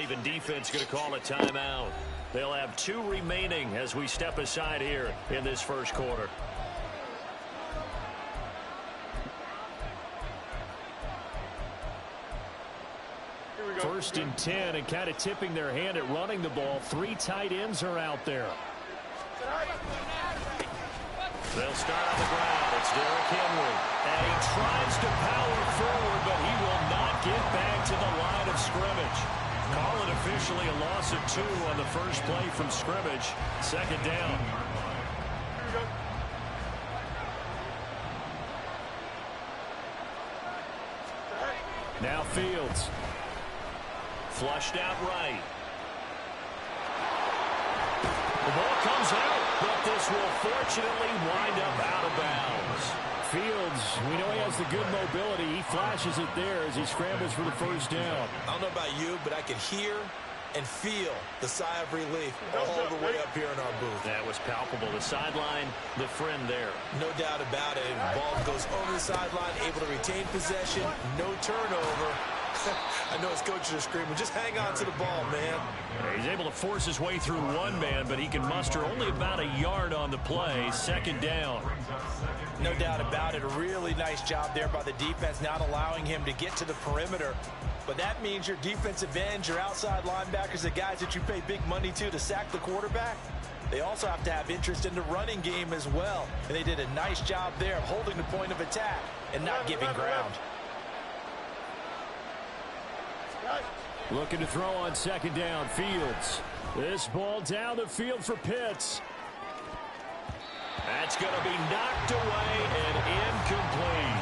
Raven defense going to call a timeout. They'll have 2 remaining as we step aside here in this first quarter. First and 10, and kind of tipping their hand at running the ball. 3 tight ends are out there. They'll start on the ground. It's Derrick Henry. And he tries to power forward, but he will not get back to the line of scrimmage. Call it officially a loss of 2 on the first play from scrimmage. Second down. Now Fields. Flushed out right. The ball comes out, but this will fortunately wind up out of bounds. Fields, we know he has the good mobility. He flashes it there as he scrambles for the first down. I don't know about you, but I can hear and feel the sigh of relief all the way up here in our booth. That was palpable. The sideline, the friend there. No doubt about it. Ball goes over the sideline, able to retain possession, no turnover. I know his coaches are screaming, just hang on to the ball, man. He's able to force his way through one man, but he can muster only about a yard on the play. Second down. No doubt about it. A really nice job there by the defense, not allowing him to get to the perimeter. But that means your defensive ends, your outside linebackers, the guys that you pay big money to sack the quarterback, they also have to have interest in the running game as well. And they did a nice job there of holding the point of attack and not giving ground. Looking to throw on second down, Fields. This ball down the field for Pitts. That's going to be knocked away and incomplete.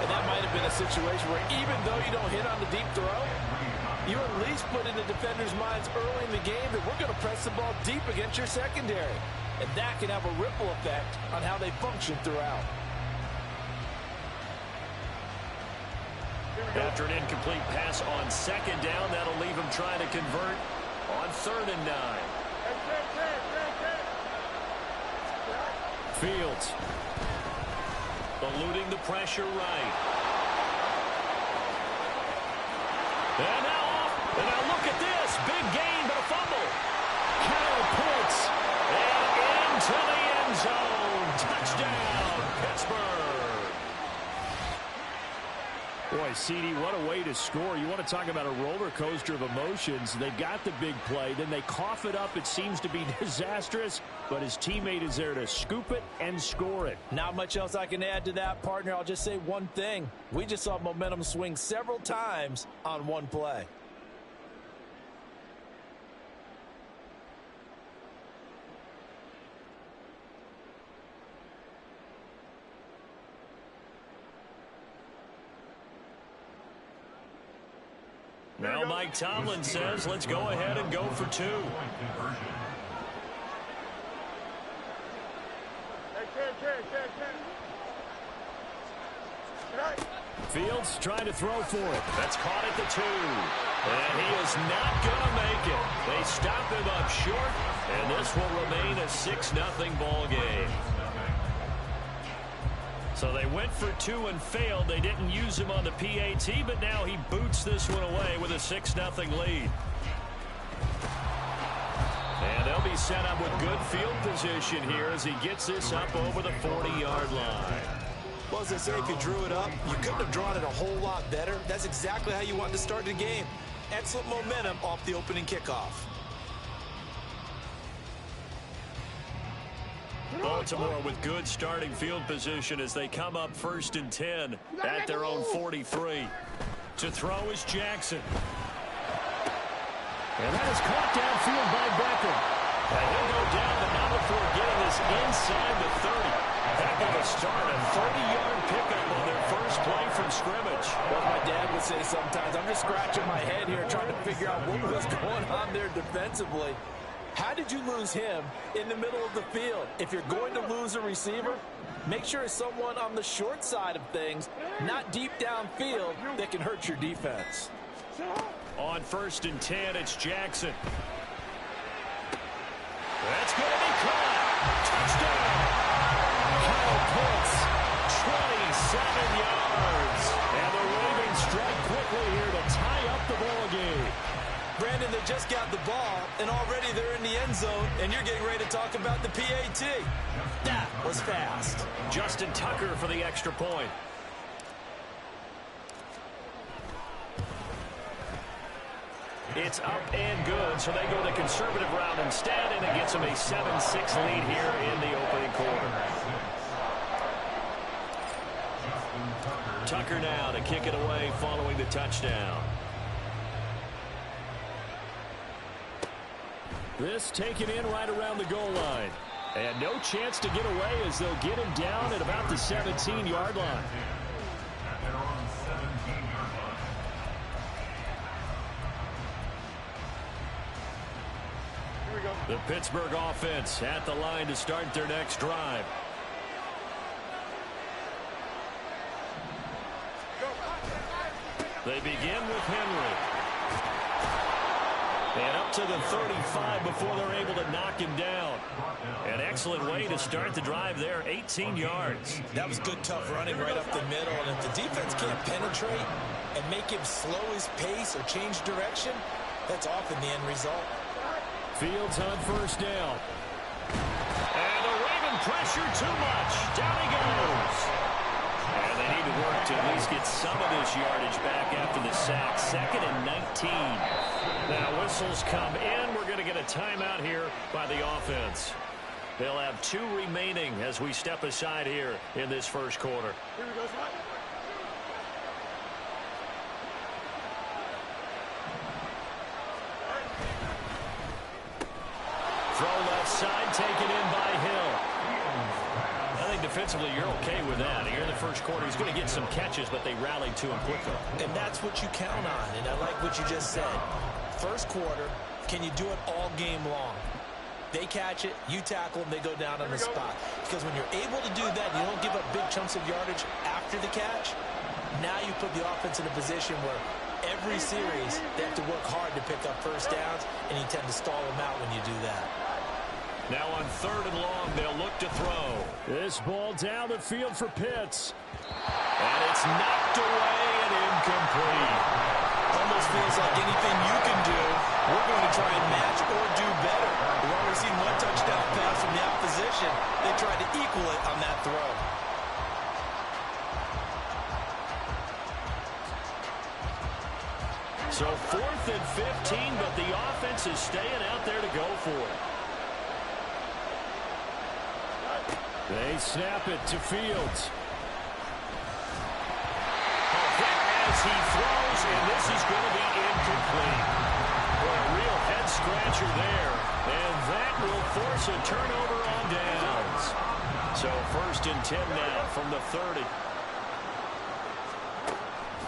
And that might have been a situation where even though you don't hit on the deep throw, you at least put in the defenders' minds early in the game that we're going to press the ball deep against your secondary. And that can have a ripple effect on how they function throughout. After an incomplete pass on second down, that'll leave him trying to convert on 3rd and 9. Fields eluding the pressure right. And now off. And now look at this. Big gain, but a fumble. Kyle Pitts. And into the end zone. Touchdown, Pittsburgh. Boy, CD, what a way to score. You want to talk about a roller coaster of emotions. They got the big play, then they cough it up. It seems to be disastrous, but his teammate is there to scoop it and score it. Not much else I can add to that, partner. I'll just say one thing. We just saw momentum swing several times on one play. Now Mike Tomlin says, let's go ahead and go for 2. Fields trying to throw for it. That's caught at the 2. And he is not going to make it. They stop him up short, and this will remain a 6-0 ball game. So they went for 2 and failed. They didn't use him on the PAT, but now he boots this one away with a 6-0 lead. And they'll be set up with good field position here as he gets this up over the 40-yard line. Well, as I say, if you drew it up, you couldn't have drawn it a whole lot better. That's exactly how you wanted to start the game. Excellent momentum off the opening kickoff. Baltimore with good starting field position as they come up 1st and 10 at their own 43. To throw is Jackson. And that is caught downfield by Beckham. And he'll go down, but not before getting this inside the 30. Heck of a start, a 30-yard pickup on their first play from scrimmage. Well, my dad would say sometimes, I'm just scratching my head here trying to figure out what was going on there defensively. How did you lose him in the middle of the field? If you're going to lose a receiver, make sure it's someone on the short side of things, not deep downfield, that can hurt your defense. On 1st and 10, it's Jackson. That's going to be caught. Touchdown. Kyle Pitts, 27 yards. And the Ravens strike quickly here to tie up the ball game. Brandon, they just got the ball, and already they're in the end zone, and you're getting ready to talk about the PAT. That was fast. Justin Tucker for the extra point. It's up and good, so they go the conservative route instead, and it gets them a 7-6 lead here in the opening quarter. Tucker now to kick it away following the touchdown. This taken in right around the goal line. And no chance to get away as they'll get him down at about the 17-yard line. The Pittsburgh offense at the line to start their next drive. They begin with Henry. And up to the 35 before they're able to knock him down. An excellent way to start the drive there, 18 yards. That was good, tough running right up the middle. And if the defense can't penetrate and make him slow his pace or change direction, that's often the end result. Fields on first down. And the Raven pressure too much. Down he goes. And they need to work to at least get some of this yardage back after the sack. 2nd and 19. Now whistles come in. We're going to get a timeout here by the offense. They'll have 2 remaining as we step aside here in this first quarter. Here we go, son. Throw left side, taken in by Hill. I think defensively you're okay with that. Here in the first quarter, he's going to get some catches, but they rallied to him quickly. And that's what you count on, and I like what you just said. First quarter, can you do it all game long? They catch it, you tackle them, they go down on the spot. Because when you're able to do that, you don't give up big chunks of yardage after the catch. Now you put the offense in a position where every series they have to work hard to pick up first downs, and you tend to stall them out when you do that. Now on 3rd and long, they'll look to throw. This ball down the field for Pitts. And it's knocked away and incomplete. Almost feels like anything you can do, we're going to try and match or do better. We've already seen one touchdown pass from the opposition. They tried to equal it on that throw. So 4th and 15, but the offense is staying out there to go for it. They snap it to Fields. As he throws, and this is going to be incomplete. Well, a real head-scratcher there, and that will force a turnover on downs. So 1st and 10 now from the 30.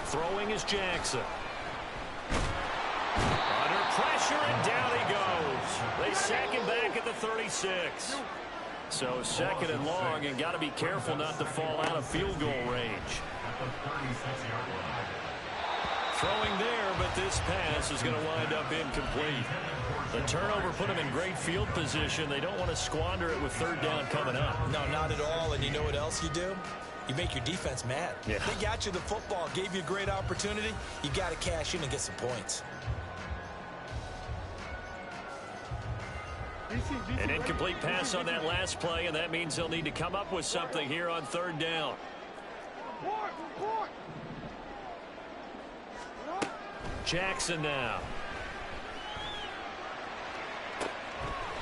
Throwing is Jackson. Under pressure, and down he goes. They sack him back at the 36. So 2nd and long, and got to be careful not to fall out of field goal range. Throwing there, but this pass is going to wind up incomplete. The turnover put them in great field position. They don't want to squander it with 3rd down coming up. No, not at all. And you know what else you do? You make your defense mad. Yeah. They got you the football, gave you a great opportunity. You got to cash in and get some points. An incomplete pass on that last play, and that means they'll need to come up with something here on 3rd down. Jackson now.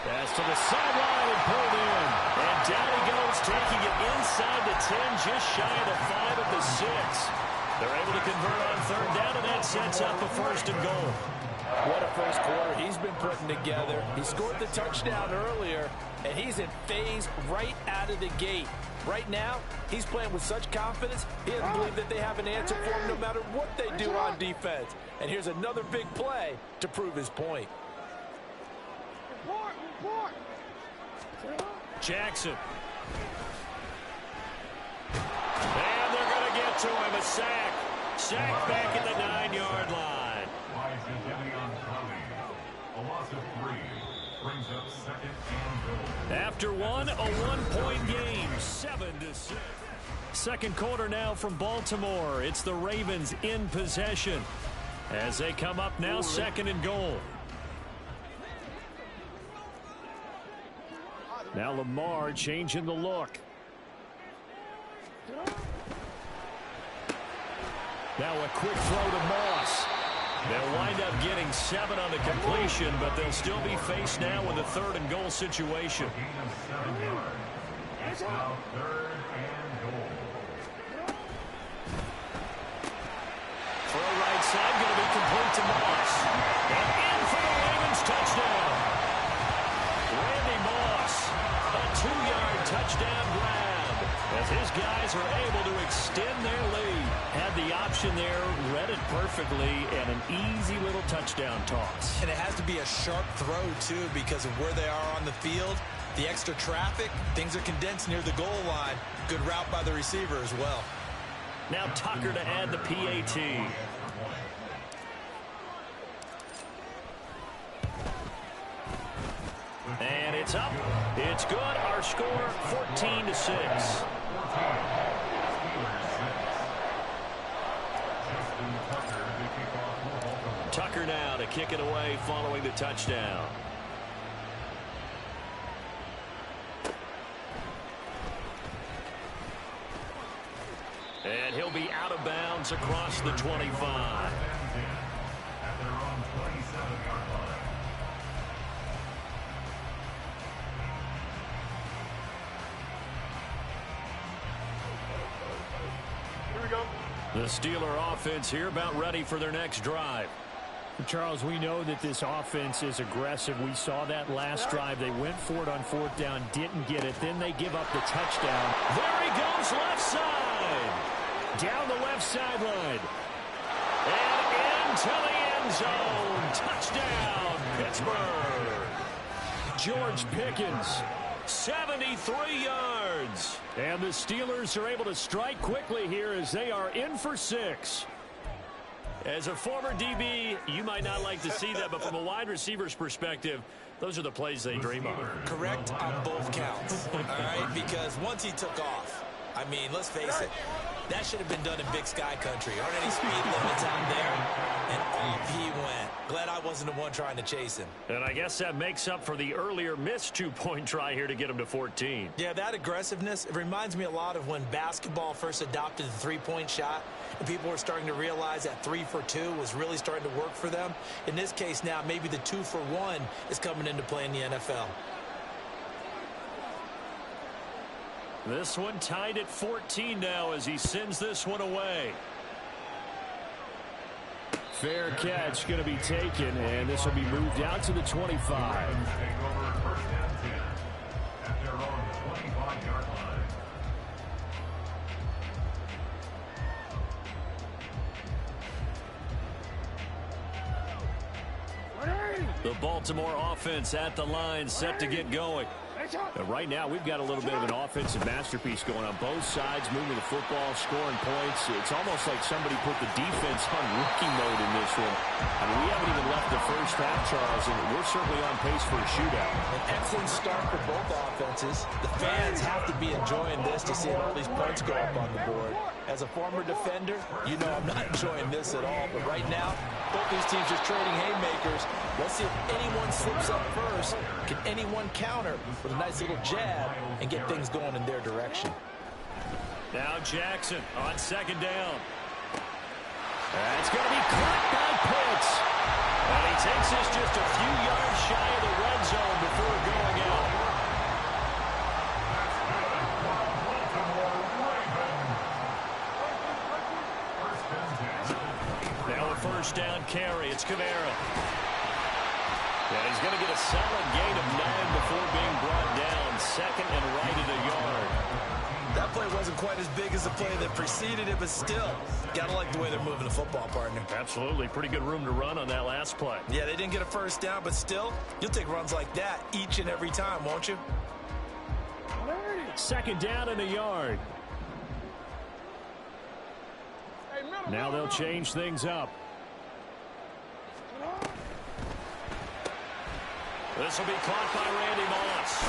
Pass to the sideline and pulled in. And down he goes, taking it inside the 10, just shy of the 5 at the 6. They're able to convert on 3rd down, and that sets up a 1st and goal. What a first quarter he's been putting together. He scored the touchdown earlier, and he's in phase right out of the gate. Right now, he's playing with such confidence, he doesn't believe that they have an answer for him no matter what they do on defense. And here's another big play to prove his point. Jackson. And they're going to get to him. A sack. Sack back at the 9-yard line. A loss of 3 brings up 2nd and goal. After one, a 1-point game, 7-6. Second quarter now from Baltimore. It's the Ravens in possession. As they come up now, 2nd and goal. Now Lamar changing the look. Now a quick throw to Moss. They'll wind up getting 7 on the completion, but they'll still be faced now with a 3rd and goal situation. It's now 3rd and goal. Throw right side, going to be complete to Moss. And in for the Ravens touchdown. Randy Moss, a 2-yard touchdown grab. As his guys are able to extend their lead. Had the option there, read it perfectly, and an easy little touchdown toss. And it has to be a sharp throw, too, because of where they are on the field. The extra traffic, things are condensed near the goal line. Good route by the receiver as well. Now Tucker to add the PAT. And it's up. It's good. Our score, 14-6. Tucker now to kick it away following the touchdown. And he'll be out of bounds across the 25. At their own 27-yard line. Here we go. The Steeler offense here about ready for their next drive. Charles, we know that this offense is aggressive. We saw that last drive. They went for it on 4th down, didn't get it. Then they give up the touchdown. There he goes, left side. Down the left sideline. And into the end zone. Touchdown, Pittsburgh. George Pickens. 73 yards. And the Steelers are able to strike quickly here as they are in for 6. As a former DB, you might not like to see that, but from a wide receiver's perspective, those are the plays they dream of. Correct on both counts, all right? Because once he took off, I mean, let's face it, that should have been done in Big Sky country. Aren't any speed limits out there? And off he went. Glad I wasn't the one trying to chase him. And I guess that makes up for the earlier missed 2-point try here to get him to 14. Yeah, that aggressiveness, it reminds me a lot of when basketball first adopted the three-point shot, and people were starting to realize that 3 for 2 was really starting to work for them. In this case now, maybe the 2 for 1 is coming into play in the NFL. This one tied at 14 now as he sends this one away. Fair catch going to be taken, and this will be moved out to the 25. Take over 1st and 10 at their own 25-yard line. The Baltimore offense at the line, set to get going. Right now, we've got a little bit of an offensive masterpiece going on both sides, moving the football, scoring points. It's almost like somebody put the defense on rookie mode in this one. I mean, we haven't even left the first half, Charles, and we're certainly on pace for a shootout. An excellent start for both offenses. The fans have to be enjoying this to see all these points go up on the board. As a former defender, you know I'm not enjoying this at all. But right now, both these teams just trading haymakers. Let's see if anyone slips up first. Can anyone counter with a nice little jab and get things going in their direction? Now Jackson on 2nd down. That's going to be caught by Pitts. And he takes this just a few yards shy of the red zone before going out. Now a 1st down carry. It's Kamara. And he's going to get a solid gain of 9 before being brought down. 2nd and right at a yard. That play wasn't quite as big as the play that preceded it, but still, gotta like the way they're moving the football, partner. Absolutely. Pretty good room to run on that last play. Yeah, they didn't get a 1st down, but still, you'll take runs like that each and every time, won't you? 2nd down and a yard. Now they'll change things up. This will be caught by Randy Moss.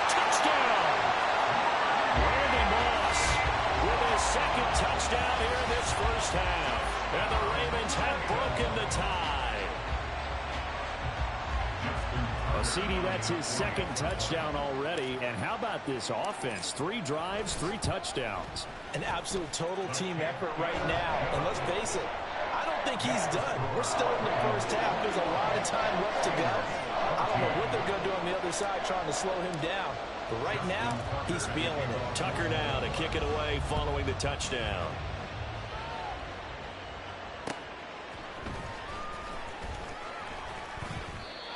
Touchdown! Randy Moss with his 2nd touchdown here in this 1st half. And the Ravens have broken the tie. Well, CD, that's his second touchdown already. And how about this offense? 3 drives, 3 touchdowns. An absolute total team effort right now. And let's face it, I don't think he's done. We're still in the first half. There's a lot of time left to go. I don't know what they're going to do on the other side trying to slow him down. But right now, he's feeling it. Tucker now to kick it away following the touchdown.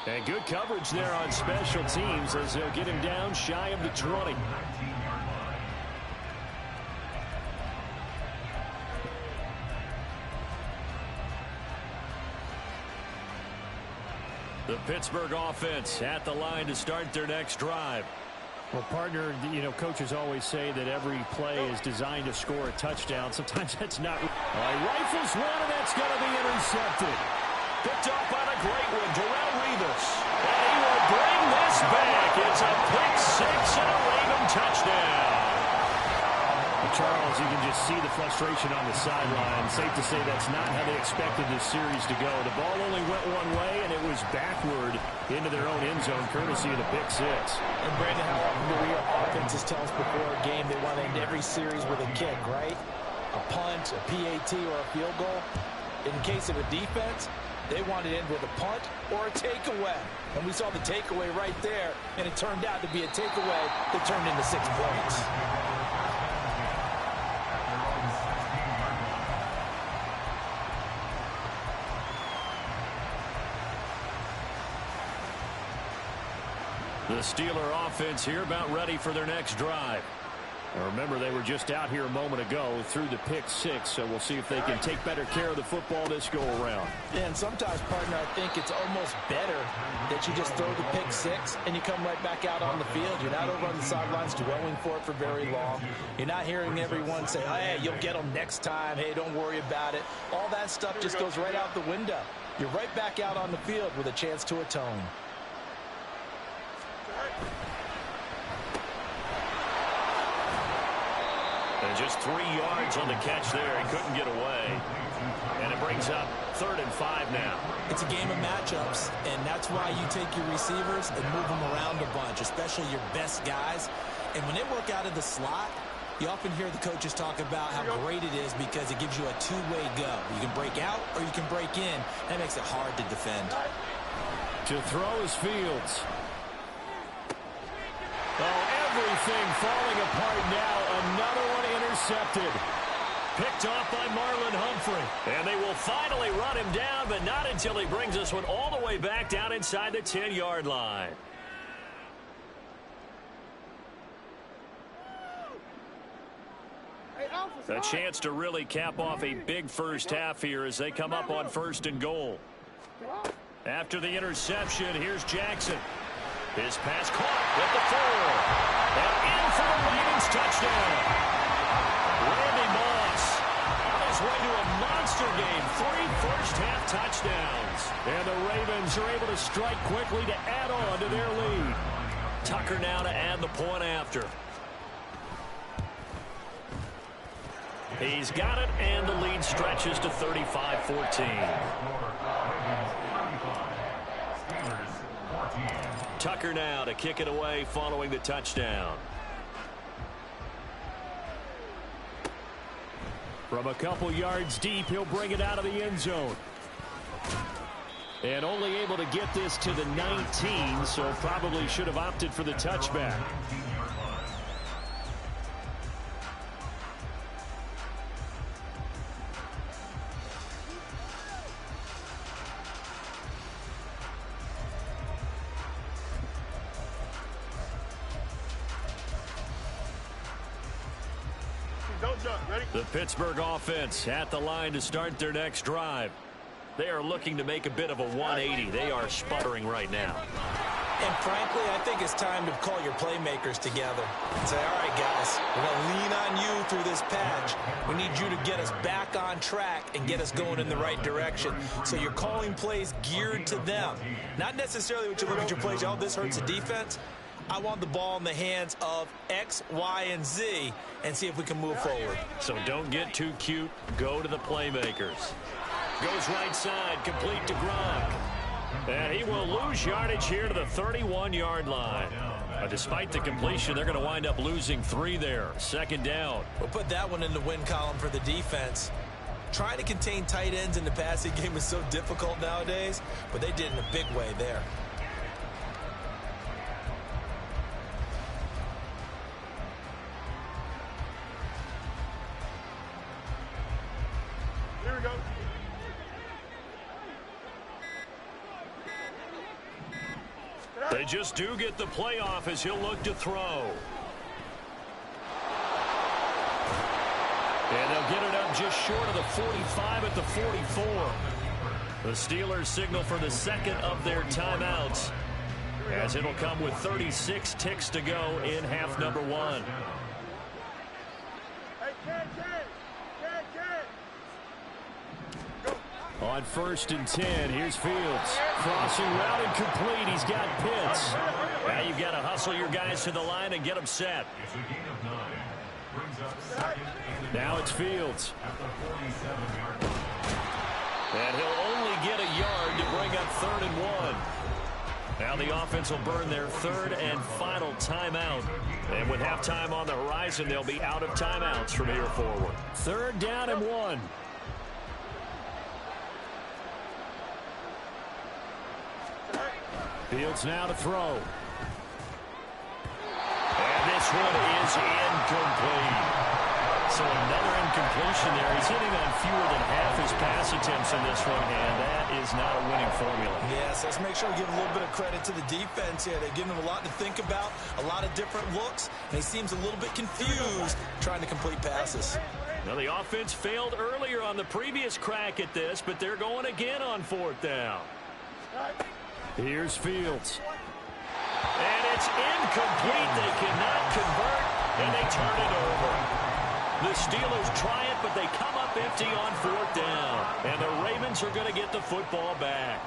And good coverage there on special teams as they'll get him down shy of the 20. The Pittsburgh offense at the line to start their next drive. Well, partner, you know, coaches always say that every play is designed to score a touchdown. Sometimes that's not. Rifles one, and that's going to be intercepted. Picked off by the great one, Darrell Revis. And he will bring this back. It's a pick 6 and a Raven touchdown. Charles, you can just see the frustration on the sideline. Safe to say that's not how they expected this series to go. The ball only went one way, and it was backward into their own end zone, courtesy of the pick 6. And Brandon, how often do we hear offenses tell us before a game they want to end every series with a kick, right? A punt, a PAT, or a field goal. In the case of a defense, they want to end with a punt or a takeaway. And we saw the takeaway right there, and it turned out to be a takeaway that turned into 6 points. The Steeler offense here about ready for their next drive. Now remember, they were just out here a moment ago through the pick 6, so we'll see if they can take better care of the football this go-around. Yeah, and sometimes, partner, I think it's almost better that you just throw the pick 6 and you come right back out on the field. You're not over on the sidelines dwelling for it for very long. You're not hearing everyone say, hey, you'll get them next time. Hey, don't worry about it. All that stuff just goes right out the window. You're right back out on the field with a chance to atone. And just 3 yards on the catch there. He couldn't get away. And it brings up 3rd and 5 now. It's a game of matchups, and that's why you take your receivers and move them around a bunch, especially your best guys. And when they work out of the slot, you often hear the coaches talk about how great it is because it gives you a two-way go. You can break out or you can break in. That makes it hard to defend. To throw is Fields. Oh, everything falling apart now. Another one intercepted. Picked off by Marlon Humphrey. And they will finally run him down, but not until he brings this one all the way back down inside the 10-yard line. A chance to really cap off a big first half here as they come up on 1st and goal. After the interception, here's Jackson. His pass caught at the 4. And in for the Ravens touchdown. Randy Moss on his way to a monster game. 3 first-half touchdowns. And the Ravens are able to strike quickly to add on to their lead. Tucker now to add the point after. He's got it, and the lead stretches to 35-14. Tucker now to kick it away following the touchdown. From a couple yards deep, he'll bring it out of the end zone. And only able to get this to the 19, so probably should have opted for the touchback. The Pittsburgh offense at the line to start their next drive. They are looking to make a bit of a 180. They are sputtering right now. And frankly, I think it's time to call your playmakers together and say, all right, guys, we're going to lean on you through this patch. We need you to get us back on track and get us going in the right direction. So you're calling plays geared to them. Not necessarily what you look at your plays, oh, this hurts the defense. I want the ball in the hands of X, Y, and Z and see if we can move forward. So don't get too cute. Go to the playmakers. Goes right side, complete to Gronk. And he will lose yardage here to the 31-yard line. Despite the completion, they're going to wind up losing 3 there. Second down. We'll put that one in the win column for the defense. Trying to contain tight ends in the passing game is so difficult nowadays, but they did in a big way there. Here we go. They just do get the playoff as he'll look to throw. And they'll get it up just short of the 45 at the 44. The Steelers signal for the second of their timeouts, as it'll come with 36 ticks to go in half number 1. On 1st and 10, here's Fields. Crossing route and complete. He's got Pitts. Now you've got to hustle your guys to the line and get them set. It's a gain of 9. Brings up second and Now it's Fields. at the 47-yard line. And he'll only get a yard to bring up 3rd and 1. Now the offense will burn their 3rd and final timeout. And with halftime on the horizon, they'll be out of timeouts from here forward. 3rd down and 1. Fields now to throw. And this one is incomplete. So another incompletion there. He's hitting on fewer than half his pass attempts in this one, and that is not a winning formula. Yes, let's make sure we give a little bit of credit to the defense here. They're giving him a lot to think about, a lot of different looks, and he seems a little bit confused trying to complete passes. Now the offense failed earlier on the previous crack at this, but they're going again on 4th down. Here's Fields. And it's incomplete. They cannot convert, and they turn it over. The Steelers try it, but they come up empty on 4th down. And the Ravens are going to get the football back.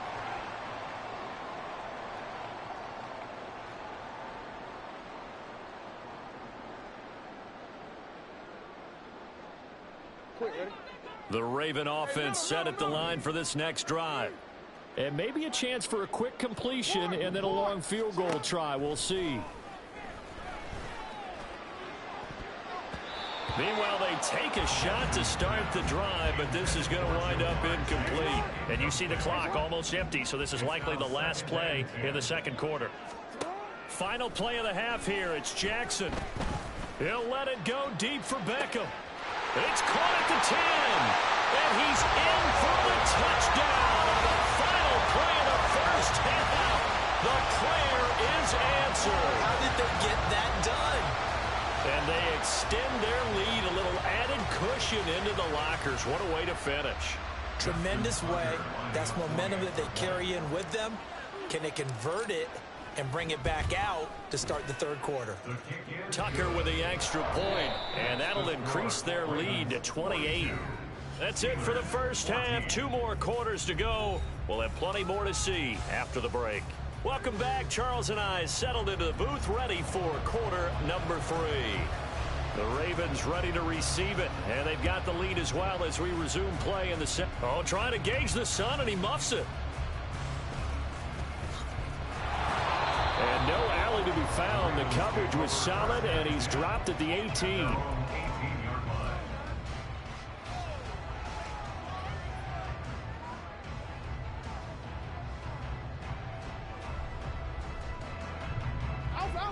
The Raven offense set at the line for this next drive. And maybe a chance for a quick completion and then a long field goal try. We'll see. Meanwhile, they take a shot to start the drive, but this is going to wind up incomplete. And you see the clock almost empty, so this is likely the last play in the second quarter. Final play of the half here. It's Jackson. He'll let it go deep for Beckham. It's caught at the 10. And he's in for the touchdown on the final play of the first half. The prayer is answered. How did they get that done? And they extend their lead, a little added cushion into the lockers. What a way to finish. Tremendous way. That's momentum that they carry in with them. Can they convert it and bring it back out to start the 3rd quarter? Tucker with the extra point, and that'll increase their lead to 28. That's it for the first half. 2 more quarters to go. We'll have plenty more to see after the break. Welcome back. Charles and I settled into the booth, ready for quarter number 3. The Ravens ready to receive it, and they've got the lead as well as we resume play in the set. Oh, trying to gauge the sun, and he muffs it. And no alley to be found. The coverage was solid, and he's dropped at the 18.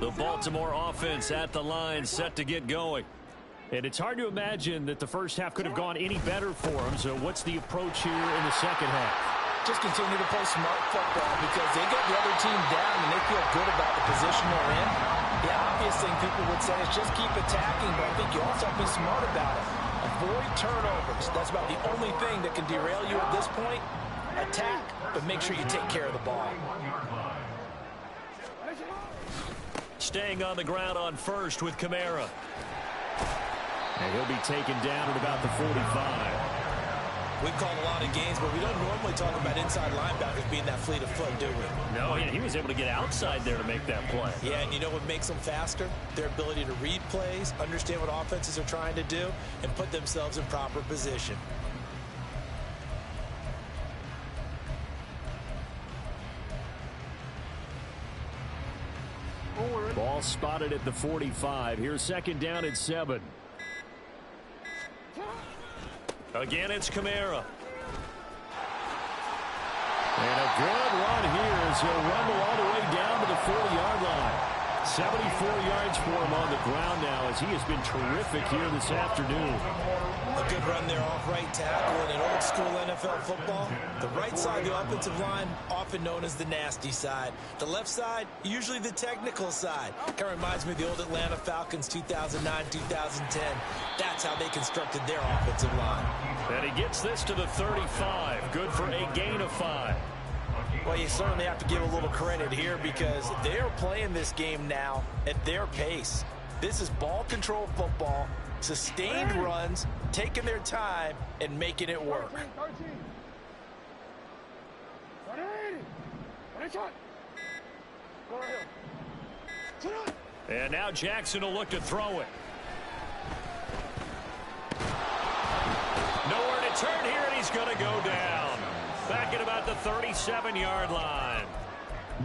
The Baltimore offense at the line, set to get going. And it's hard to imagine that the first half could have gone any better for them. So what's the approach here in the second half? Just continue to play smart football because they got the other team down and they feel good about the position they're in. The obvious thing people would say is just keep attacking, but I think you also have to be smart about it. Avoid turnovers. That's about the only thing that can derail you at this point. Attack, but make sure you take care of the ball. Staying on the ground on first with Kamara. And he'll be taken down at about the 45. We've called a lot of games, but we don't normally talk about inside linebackers being that fleet of foot, do we? No, he was able to get outside there to make that play. Yeah, and you know what makes them faster? Their ability to read plays, understand what offenses are trying to do, and put themselves in proper position. Ball spotted at the 45. Here's second down and 7. Again, it's Kamara. And a good run here as he'll rumble all the way down to the 40-yard line. 74 yards for him on the ground now as he has been terrific here this afternoon. A good run there off right tackle in an old-school NFL football. The right side of the offensive line, often known as the nasty side. The left side, usually the technical side. Kind of reminds me of the old Atlanta Falcons 2009-2010. That's how they constructed their offensive line. And he gets this to the 35. Good for a gain of 5. Well, you certainly have to give a little credit here because they're playing this game now at their pace. This is ball control football, sustained runs, taking their time, and making it work. And now Jackson will look to throw it. Nowhere to turn here, and he's going to go down. Back at about the 37-yard line.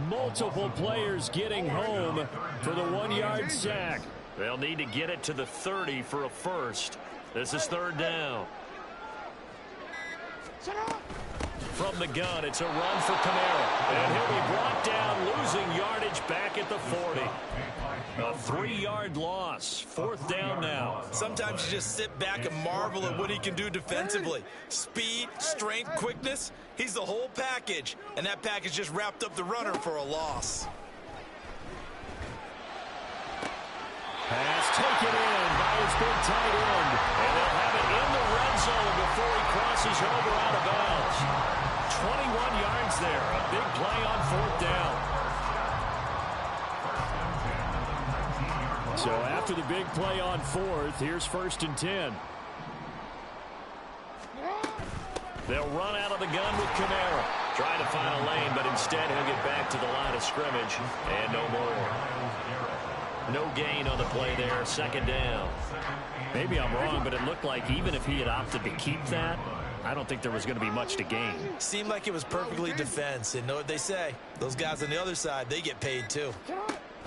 Multiple players getting home for the 1-yard sack. They'll need to get it to the 30 for a first. This is third down. From the gun, it's a run for Kamara. And he'll be brought down, losing yardage back at the 40. A 3-yard loss. Fourth down now. Sometimes you just sit back and marvel at what he can do defensively. Speed, strength, quickness. He's the whole package. And that package just wrapped up the runner for a loss. Pass taken in by his big tight end. And they'll have it in the red zone before he crosses over out of bounds. 21 yards there. A big play on fourth down. So after the big play on fourth, here's first and 10. They'll run out of the gun with Kamara. Trying to find a lane, but instead he'll get back to the line of scrimmage. And no more. No gain on the play there. Second down. Maybe I'm wrong, but it looked like even if he had opted to keep that, I don't think there was going to be much to gain. Seemed like it was perfectly defense. And know what they say? Those guys on the other side, they get paid too.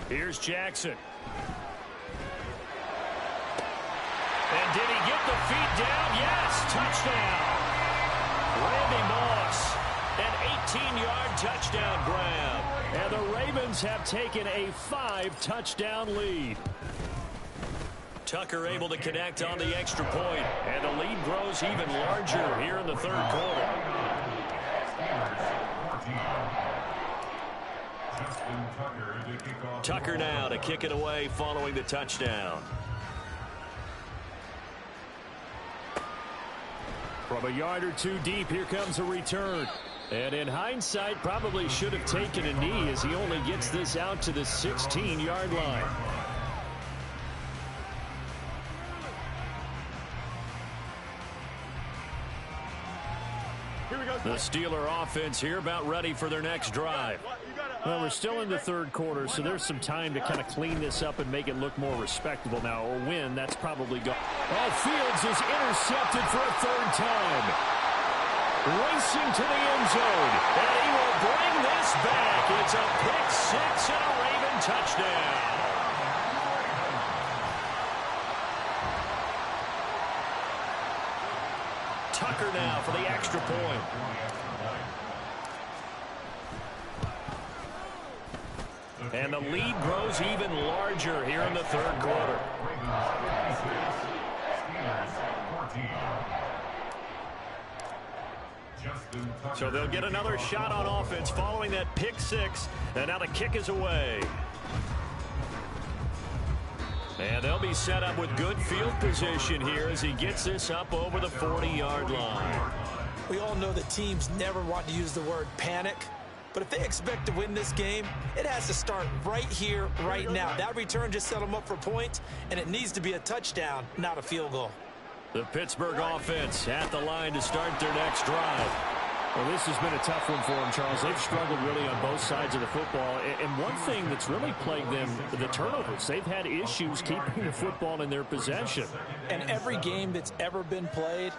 Here's Jackson. And did he get the feet down? Yes, touchdown. Randy Moss, an 18-yard touchdown grab. And the Ravens have taken a 5-touchdown lead. Tucker able to connect on the extra point. And the lead grows even larger here in the third quarter. Tucker now to kick it away following the touchdown. From a yard or two deep, here comes a return. And in hindsight, probably should have taken a knee as he only gets this out to the 16-yard line. The Steeler offense here about ready for their next drive. Well, we're still in the third quarter, so there's some time to kind of clean this up and make it look more respectable now. Or win, that's probably gone. Oh, Fields is intercepted for a third time. Racing to the end zone. And he will bring this back. It's a pick six and a Raven touchdown. Tucker now for the extra point. And the lead grows even larger here in the third quarter. So they'll get another shot on offense following that pick six. And now the kick is away. And they'll be set up with good field position here as he gets this up over the 40-yard line. We all know that teams never want to use the word panic. But if they expect to win this game, it has to start right here, right now. That return just set them up for points, and it needs to be a touchdown, not a field goal. The Pittsburgh offense at the line to start their next drive. Well, this has been a tough one for them, Charles. They've struggled really on both sides of the football. And one thing that's really plagued them, the turnovers. They've had issues keeping the football in their possession. And every game that's ever been played,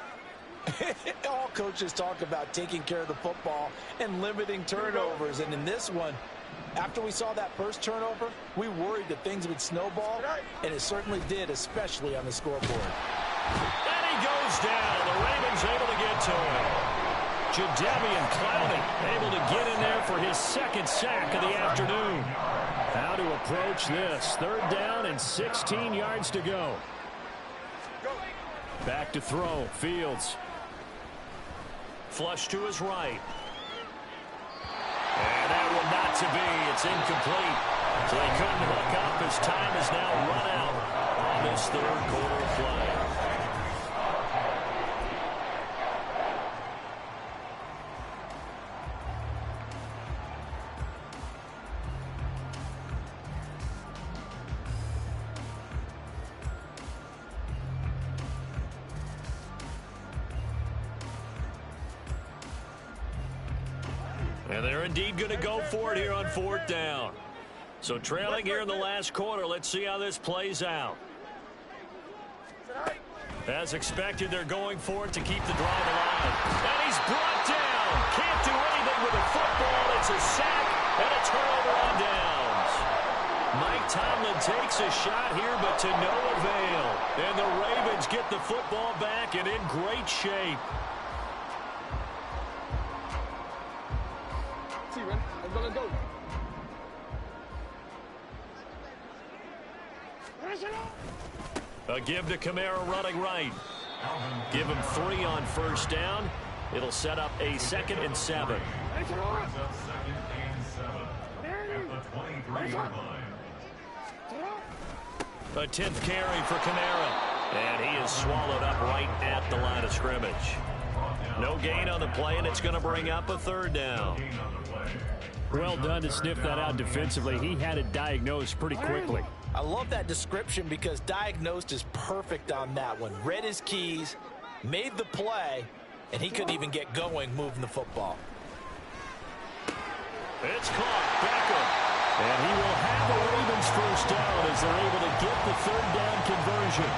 all coaches talk about taking care of the football and limiting turnovers. And in this one, after we saw that first turnover, we worried that things would snowball, and it certainly did, especially on the scoreboard. And he goes down. The Ravens able to get to him. Jadeveon Clowney able to get in there for his second sack of the afternoon. How to approach this. 3rd down and 16 yards to go. Back to throw. Fields. Flush to his right. And that one not to be. It's incomplete. So they couldn't hook up as time is now run out on this 3rd quarter play. And they're indeed going to go for it here on 4th down. So trailing here in the last quarter. Let's see how this plays out. As expected, they're going for it to keep the drive alive. And he's brought down. Can't do anything with the football. It's a sack and a turnover on downs. Mike Tomlin takes a shot here, but to no avail. And the Ravens get the football back and in great shape. A give to Kamara running right. Give him 3 on 1st down. It'll set up a 2nd and 7. A 10th carry for Kamara. And he is swallowed up right at the line of scrimmage. No gain on the play, and it's going to bring up a 3rd down. Well done to sniff that out defensively. He had it diagnosed pretty quickly. I love that description because diagnosed is perfect on that one. Read his keys, made the play, and he couldn't even get going moving the football. It's caught. Beckham. And he will have the Ravens 1st down as they're able to get the 3rd down conversion.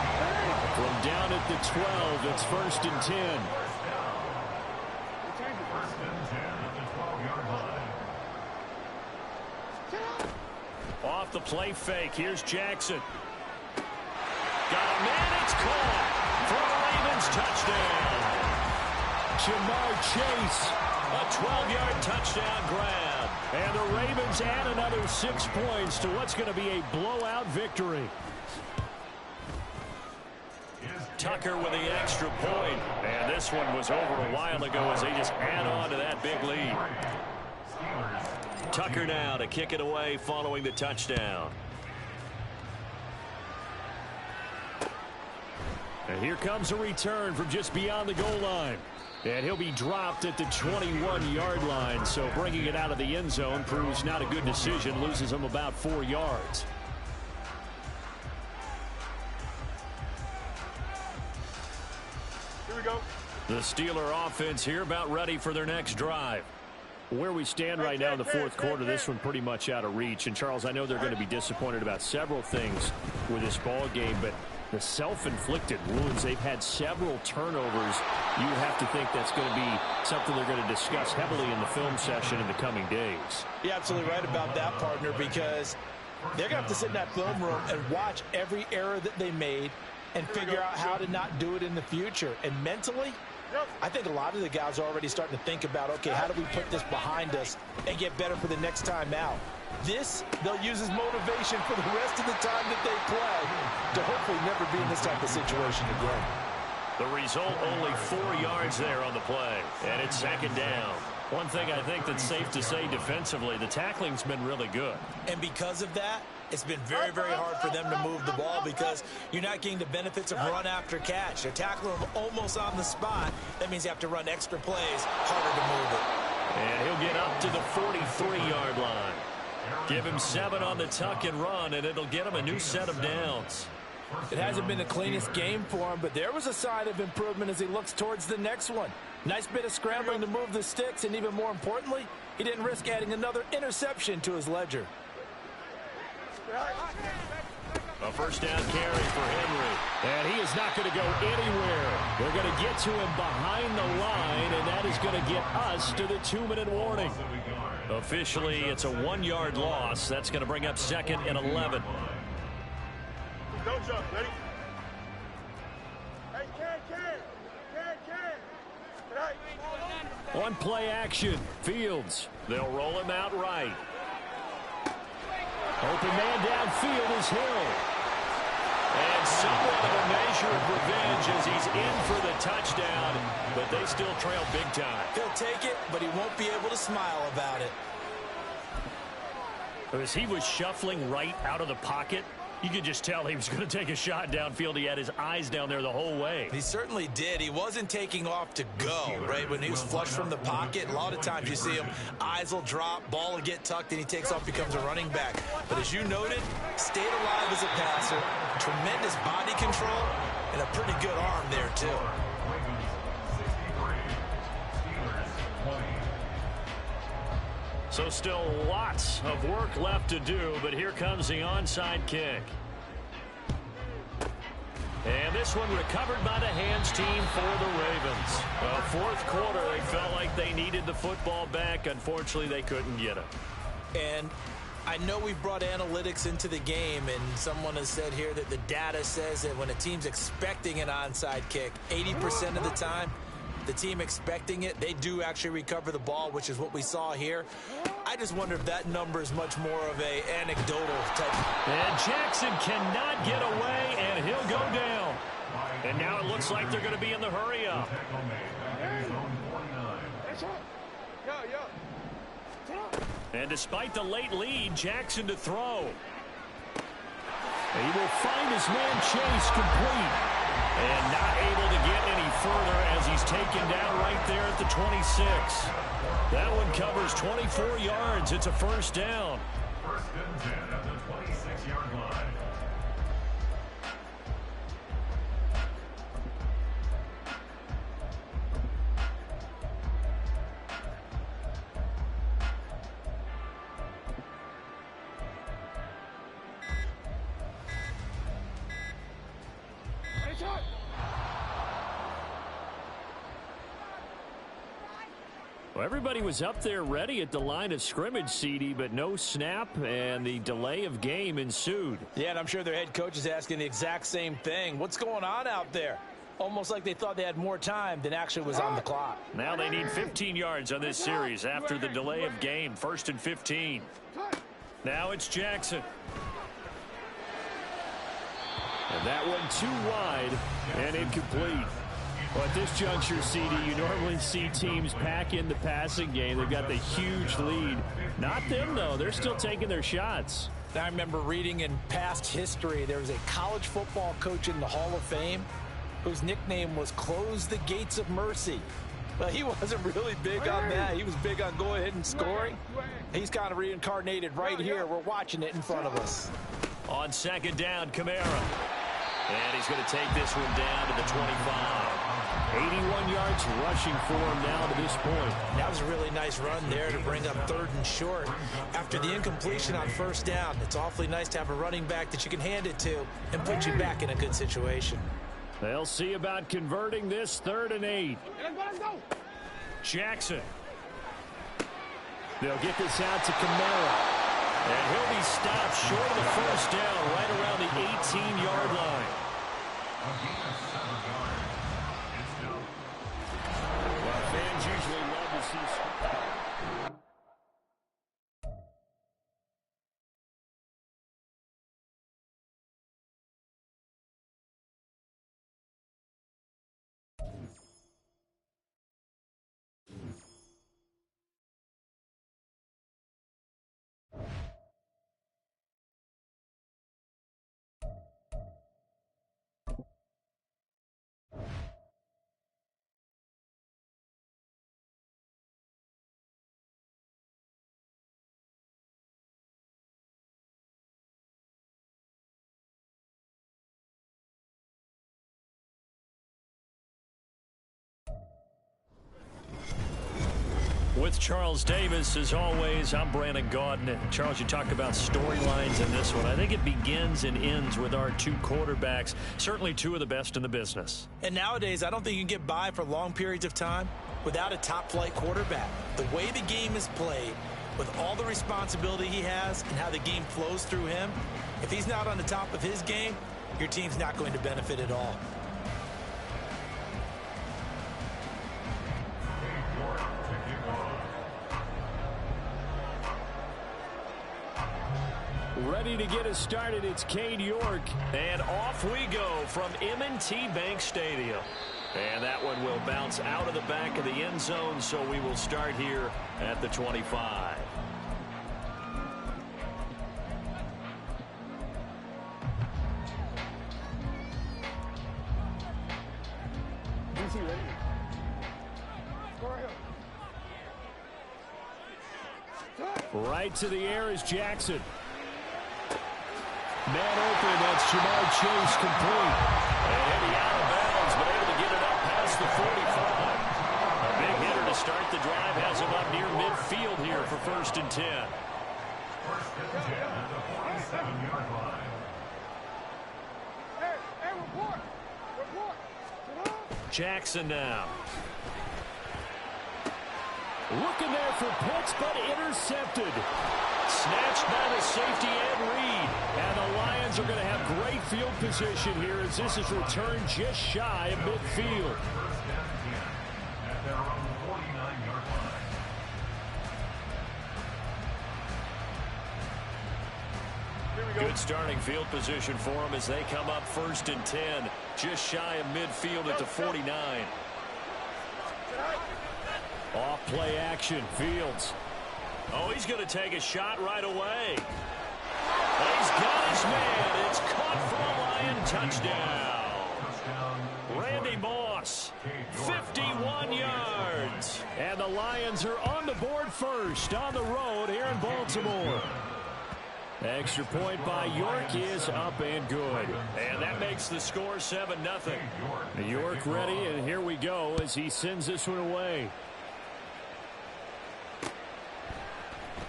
From down at the 12, it's 1st and 10. Off the play fake. Here's Jackson. Got a man. It's caught for a Ravens touchdown. Jamar Chase. A 12-yard touchdown grab. And the Ravens add another 6 points to what's going to be a blowout victory. Tucker with the extra point. And this one was over a while ago as they just add on to that big lead. Tucker now to kick it away following the touchdown. And here comes a return from just beyond the goal line. And he'll be dropped at the 21-yard line. So bringing it out of the end zone proves not a good decision. Loses him about 4 yards. Here we go. The Steeler offense here about ready for their next drive. Where we stand right now in the 4th quarter, this one pretty much out of reach. And, Charles, I know they're going to be disappointed about several things with this ball game, but the self-inflicted wounds, they've had several turnovers. You have to think that's going to be something they're going to discuss heavily in the film session in the coming days. You're absolutely right about that, partner, because they're going to have to sit in that film room and watch every error that they made and figure out how to not do it in the future. And mentally, I think a lot of the guys are already starting to think about, okay, how do we put this behind us and get better for the next time out? This, they'll use as motivation for the rest of the time that they play to hopefully never be in this type of situation again. The result, only 4 yards there on the play, and it's 2nd down. One thing I think that's safe to say defensively, the tackling's been really good. And because of that, it's been very, very hard for them to move the ball because you're not getting the benefits of run after catch. They're tackling them almost on the spot. That means you have to run extra plays, harder to move it. And he'll get up to the 43-yard line. Give him 7 on the tuck and run, and it'll get him a new set of downs. It hasn't been the cleanest game for him, but there was a sign of improvement as he looks towards the next one. Nice bit of scrambling to move the sticks, and even more importantly, he didn't risk adding another interception to his ledger. A first down carry for Henry. And he is not going to go anywhere. They're going to get to him behind the line, and that is going to get us to the 2-minute warning. Officially, it's a 1-yard loss. That's going to bring up 2nd and 11. Don't jump. Ready? Hey, Ken. On play action, Fields. They'll roll him out right. Open man downfield is Hill. And somewhat of a measure of revenge as he's in for the touchdown, but they still trail big time. He'll take it, but he won't be able to smile about it. As he was shuffling right out of the pocket, you could just tell he was going to take a shot downfield. He had his eyes down there the whole way. He certainly did. He wasn't taking off to go, right? When he was flushed from the pocket, a lot of times you see him, eyes will drop, ball will get tucked, and he takes off, becomes a running back. But as you noted, stayed alive as a passer, tremendous body control, and a pretty good arm there, too. So still lots of work left to do, but here comes the onside kick. And this one recovered by the hands team for the Ravens. Fourth quarter, they felt like they needed the football back. Unfortunately, they couldn't get it. And I know we brought analytics into the game, and someone has said here that the data says that when a team's expecting an onside kick, 80% of the time, the team expecting it, they do actually recover the ball, which is what we saw here. I just wonder if that number is much more of a anecdotal type. And Jackson cannot get away, and he'll go down. And now it looks like they're going to be in the hurry up. And despite the late lead, Jackson to throw. He will find his man Chase complete. And not able to get any further as he's taken down right there at the 26. That one covers 24 yards. It's a first down. First and 10 at the 26-yard line. Well, everybody was up there ready at the line of scrimmage, CD, but no snap, and the delay of game ensued. Yeah, and I'm sure their head coach is asking the exact same thing. What's going on out there? Almost like they thought they had more time than actually was on the clock. Now they need 15 yards on this series after the delay of game. 1st and 15. Now it's Jackson. And that one too wide and incomplete. Well, at this juncture, CD, you normally see teams pack in the passing game. They've got the huge lead. Not them, though. They're still taking their shots. I remember reading in past history, there was a college football coach in the Hall of Fame whose nickname was Close the Gates of Mercy. Well, he wasn't really big on that. He was big on going ahead and scoring. He's kind of reincarnated right here. We're watching it in front of us. On second down, Kamara. And he's going to take this one down to the 25. 81 yards rushing for him now to this point. That was a really nice run there to bring up 3rd and short. After the incompletion on first down, it's awfully nice to have a running back that you can hand it to and put you back in a good situation. They'll see about converting this 3rd and 8. Jackson. They'll get this out to Kamara. And he'll be stopped short of the first down right around the 18-yard line. Well, fans usually love to see With Charles Davis, as always, I'm Brandon Gaudin. Charles, you talk about storylines in this one. I think it begins and ends with our two quarterbacks, certainly two of the best in the business. And nowadays, I don't think you can get by for long periods of time without a top-flight quarterback. The way the game is played, with all the responsibility he has and how the game flows through him, if he's not on the top of his game, your team's not going to benefit at all. Ready to get us started, it's Cade York. And off we go from M&T Bank Stadium. And that one will bounce out of the back of the end zone, so we will start here at the 25. Right to the air is Jackson. Man open, that's Jamar Chase complete. And heading out of bounds, but able to get it up past the 45. A big hitter to start the drive, has him up near midfield here for 1st and 10. First and 10 at the 47-yard line. Hey, report. Jackson now. Looking there for Pitts, but intercepted. Snatched by the safety Ed Reed. And the Lions are going to have great field position here as this is returned just shy of midfield. First and 10 at their own 49-yard line. Good starting field position for them as they come up 1st and 10. Just shy of midfield at the 49. Off play action, Fields. Oh, he's going to take a shot right away. He's got his man. It's caught for a Lion touchdown. Randy Moss, 51 yards. And the Lions are on the board first on the road here in Baltimore. Extra point by York is up and good. And that makes the score 7-0. York ready, and here we go as he sends this one away.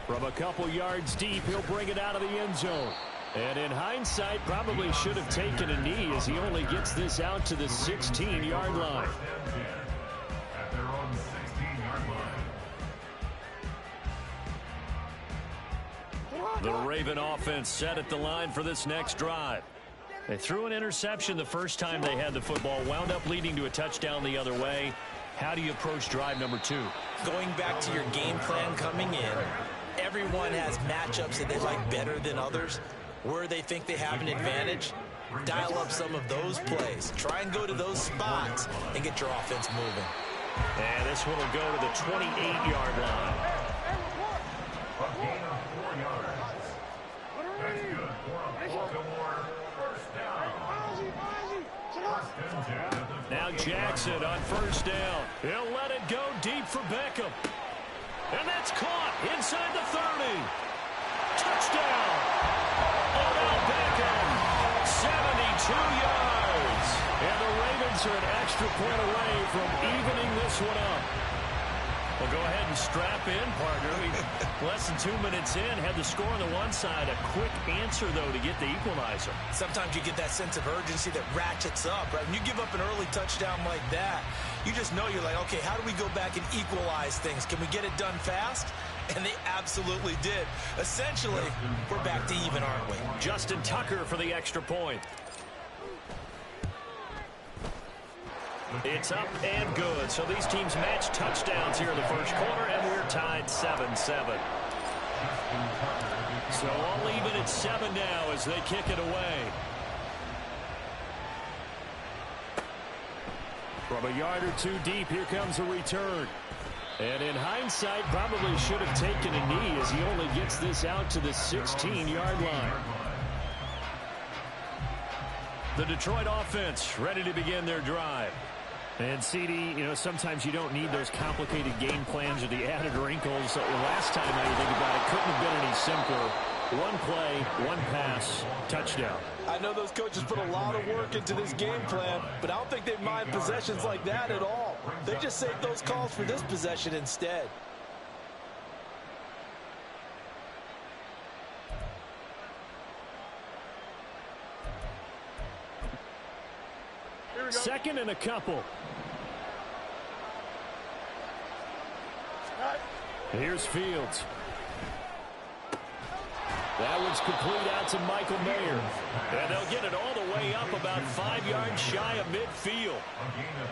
From a couple yards deep, he'll bring it out of the end zone. And in hindsight, probably should have taken a knee as he only gets this out to the 16-yard line. At their own 16-yard line. The Raven offense set at the line for this next drive. They threw an interception the first time they had the football, wound up leading to a touchdown the other way. How do you approach drive number 2? Going back to your game plan coming in, everyone has matchups that they like better than others. Where they think they have an advantage, dial up some of those plays. Try and go to those spots and get your offense moving. And this one will go to the 28-yard line. A gain of 4 yards. That's good for a Baltimore first down. First and 10 at the Now Jackson on 1st down. He'll let it go deep for Beckham. And that's caught inside the 30. Touchdown. Odell Beckham, 72 yards. And the Ravens are an extra point away from evening this one up. Well, go ahead and strap in, partner. Less than 2 minutes in, had the score on the one side. A quick answer, though, to get the equalizer. Sometimes you get that sense of urgency that ratchets up, right? When you give up an early touchdown like that, you just know you're like, okay, how do we go back and equalize things? Can we get it done fast? And they absolutely did. Essentially, we're back to even, aren't we? Justin Tucker for the extra point. It's up and good. So these teams match touchdowns here in the first quarter, and we're tied 7-7. So all even at 7 now as they kick it away. From a yard or two deep, here comes a return. And in hindsight, probably should have taken a knee as he only gets this out to the 16-yard line. The Detroit offense ready to begin their drive. And CD, you know, sometimes you don't need those complicated game plans or the added wrinkles. Last time I think about it, couldn't have been any simpler. One play, one pass, touchdown. I know those coaches put a lot of work into this game plan, but I don't think they mind possessions like that at all. They just save those calls for this possession instead. 2nd and a couple. Here's Fields. That one's complete out to Michael Mayer. And they'll get it all the way up about 5 yards shy of midfield.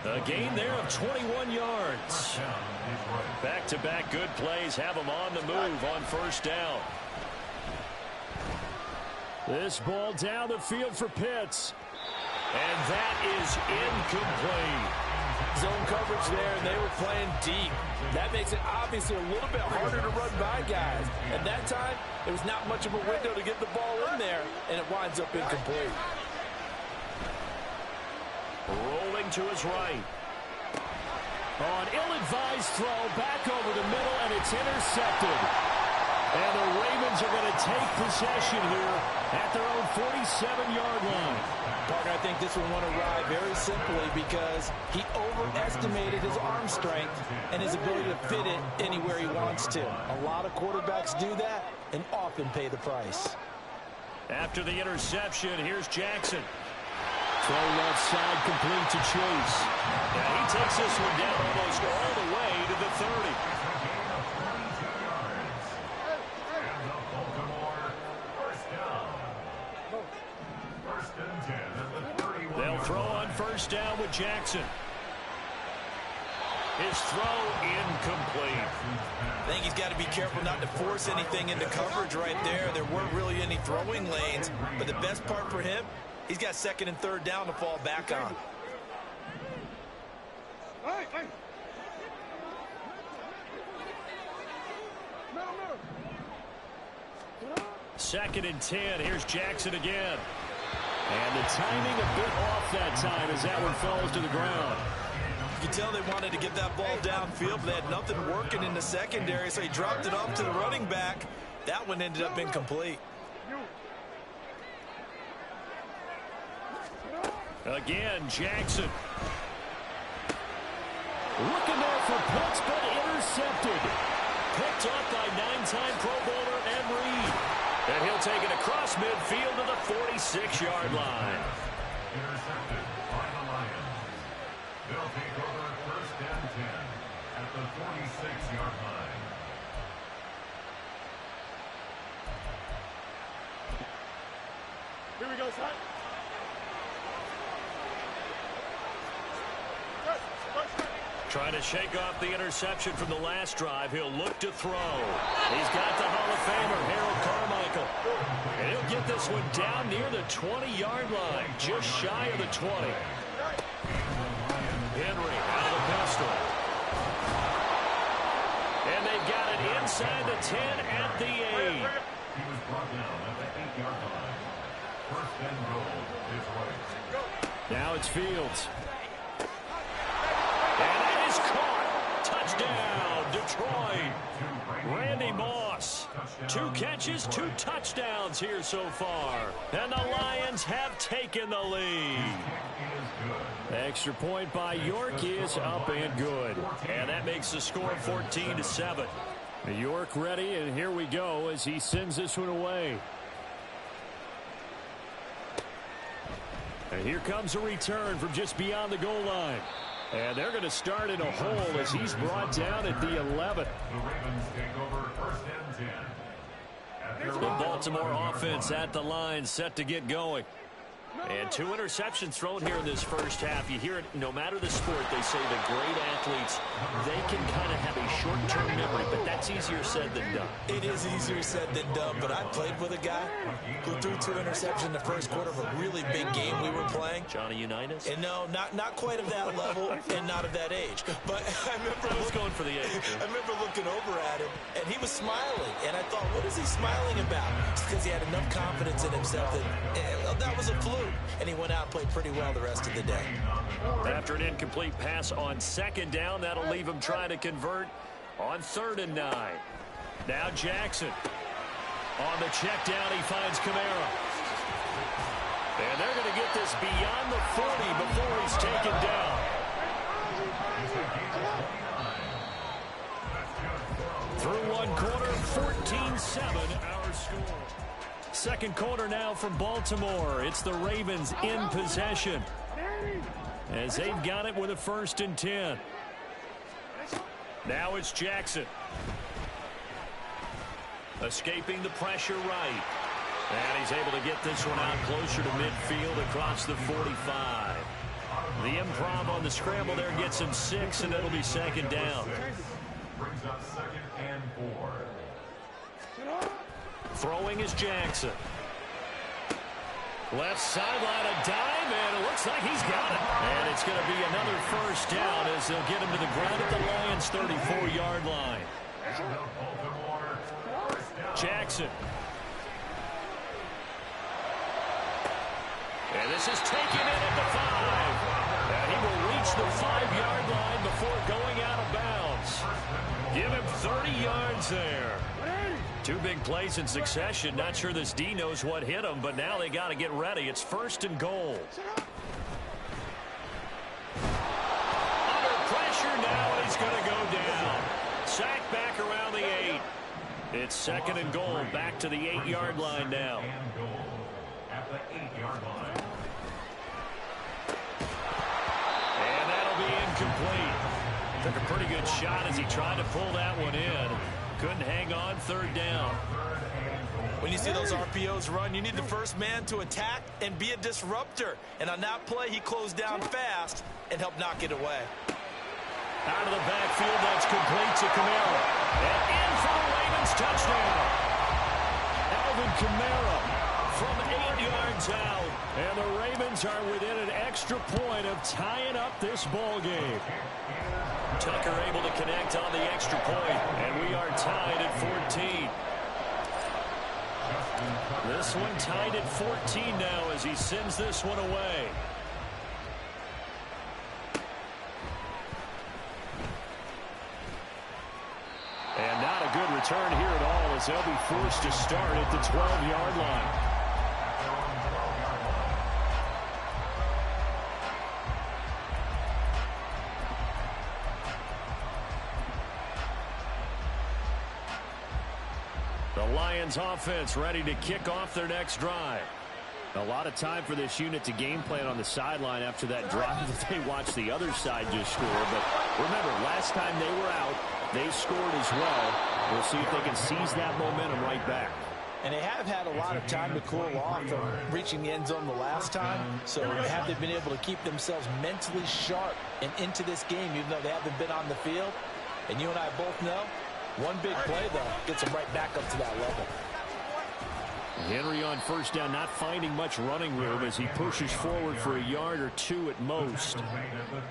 A gain there of 21 yards. Back-to-back good plays have them on the move on 1st down. This ball down the field for Pitts. And that is incomplete. Zone coverage there, and they were playing deep. That makes it obviously a little bit harder to run by guys. At that time, there was not much of a window to get the ball in there, and it winds up incomplete. Rolling to his right. Oh, an ill-advised throw back over the middle, and it's intercepted. And the Ravens are going to take possession here at their own 47-yard line. Partner, I think this one won a ride very simply because he overestimated his arm strength and his ability to fit it anywhere he wants to. A lot of quarterbacks do that and often pay the price. After the interception, here's Jackson. Throw left side complete to Chase. Now he takes this one down almost all the way to the 30. They'll throw on 1st down with Jackson. His throw incomplete. I think he's got to be careful not to force anything into coverage right there. There weren't really any throwing lanes, but the best part for him, he's got 2nd and 3rd down to fall back on. Second and 10. Here's Jackson again. And the timing a bit off that time as that one falls to the ground. You can tell they wanted to get that ball downfield, but they had nothing working in the secondary, so he dropped it off to the running back. That one ended up incomplete. Again, Jackson. Looking there for Pitts, but intercepted. Picked up by 9-time Pro Bowler Ed Reed. And he'll take it across midfield to the 46-yard line. Intercepted by the Lions. They'll take over 1st and 10 at the 46-yard line. Here we go, son. Trying to shake off the interception from the last drive. He'll look to throw. He's got the Hall of Famer, Harold Carmichael. And he'll get this one down near the 20-yard line, just shy of the 20. Henry out of the pistol. And they've got it inside the 10 at the 8. He was brought down at the 8-yard line. 1st and goal is right. Now it's Fields. And that is caught. Touchdown, Detroit. Randy Moss. 2 catches, 2 touchdowns here so far. And the Lions have taken the lead. Extra point by York is up and good. And that makes the score 14-7. York ready, and here we go as he sends this one away. And here comes a return from just beyond the goal line. And they're going to start in a hole as he's brought down at the 11. The Ravens take over 1st and 10. The Baltimore offense at the line, set to get going. And 2 interceptions thrown here in this first half. You hear it, no matter the sport, they say the great athletes, they can kind of have a short-term memory, but that's easier said than done. It is easier said than done, but I played with a guy who threw 2 interceptions in the first quarter of a really big game we were playing. Johnny Unitas? And no, not quite of that level and not of that age. But I remember going for the age. I remember looking over at him, and he was smiling. And I thought, what is he smiling about? It's because he had enough confidence in himself that that was a fluke. And he went out and played pretty well the rest of the day. After an incomplete pass on 2nd down, that'll leave him trying to convert on 3rd and 9. Now Jackson. On the check down, he finds Kamara. And they're going to get this beyond the 40 before he's taken down. Through 1 quarter, 14-7 our score. 2nd quarter now from Baltimore. It's the Ravens in possession. as they've got it with a 1st and 10. Now it's Jackson. Escaping the pressure right. And he's able to get this one out closer to midfield across the 45. The improv on the scramble there gets him 6, and it'll be 2nd down. Brings up 2nd and 4. Throwing is Jackson. Left sideline, a dime, and it looks like he's got it. And it's going to be another 1st down as they'll get him to the ground at the Lions' 34-yard line. Jackson. And this is taken in at the 5. And he will reach the 5-yard line before going out of bounds. Give him 30 yards there. 2 big plays in succession. Not sure this D knows what hit him, but now they got to get ready. It's 1st and goal. Under pressure now, and he's going to go down. Sacked back around the 8. It's 2nd and goal. Back to the 8-yard line now. At the 8-yard line. And that'll be incomplete. Took a pretty good shot as he tried to pull that one in. Couldn't hang on. 3rd down. When you see those RPOs run, you need the first man to attack and be a disruptor. And on that play, he closed down fast and helped knock it away. Out of the backfield, that's complete to Kamara. And in for the Ravens touchdown. Alvin Kamara from 8 yards out. And the Ravens are within an extra point of tying up this ball game. Tucker able to connect on the extra point, and we are tied at 14. This one tied at 14 now as he sends this one away. And not a good return here at all as they'll be forced to start at the 12-yard line. The Lions offense ready to kick off their next drive. A lot of time for this unit to game plan on the sideline after that drive that they watched the other side just score. But remember, last time they were out, they scored as well. We'll see if they can seize that momentum right back. And they have had a lot of time to cool off from reaching the end zone the last time. So have they been able to keep themselves mentally sharp and into this game, even though they haven't been on the field? And you and I both know, one big play, though, gets them right back up to that level. Henry on 1st down, not finding much running room as he pushes forward for a yard or 2 at most.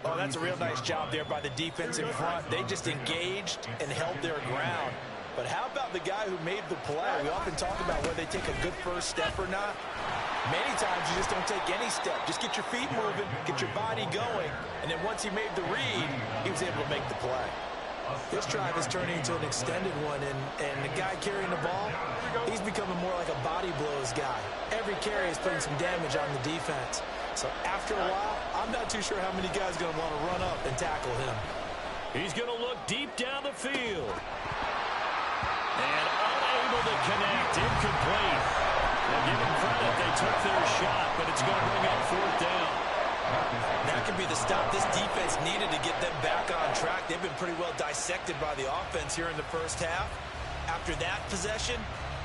Oh, that's a real nice job there by the defense in front. They just engaged and held their ground. But how about the guy who made the play? We often talk about whether they take a good first step or not. Many times you just don't take any step. Just get your feet moving, get your body going, and then once he made the read, he was able to make the play. This drive is turning into an extended one, and the guy carrying the ball, he's becoming more like a body blows guy. Every carry is putting some damage on the defense. So after a while, I'm not too sure how many guys are going to want to run up and tackle him. He's going to look deep down the field. And unable to connect, incomplete. Now give him credit, they took their shot, but it's going to bring up 4th down. That could be the stop this defense needed to get them back on track. They've been pretty well dissected by the offense here in the first half. After that possession,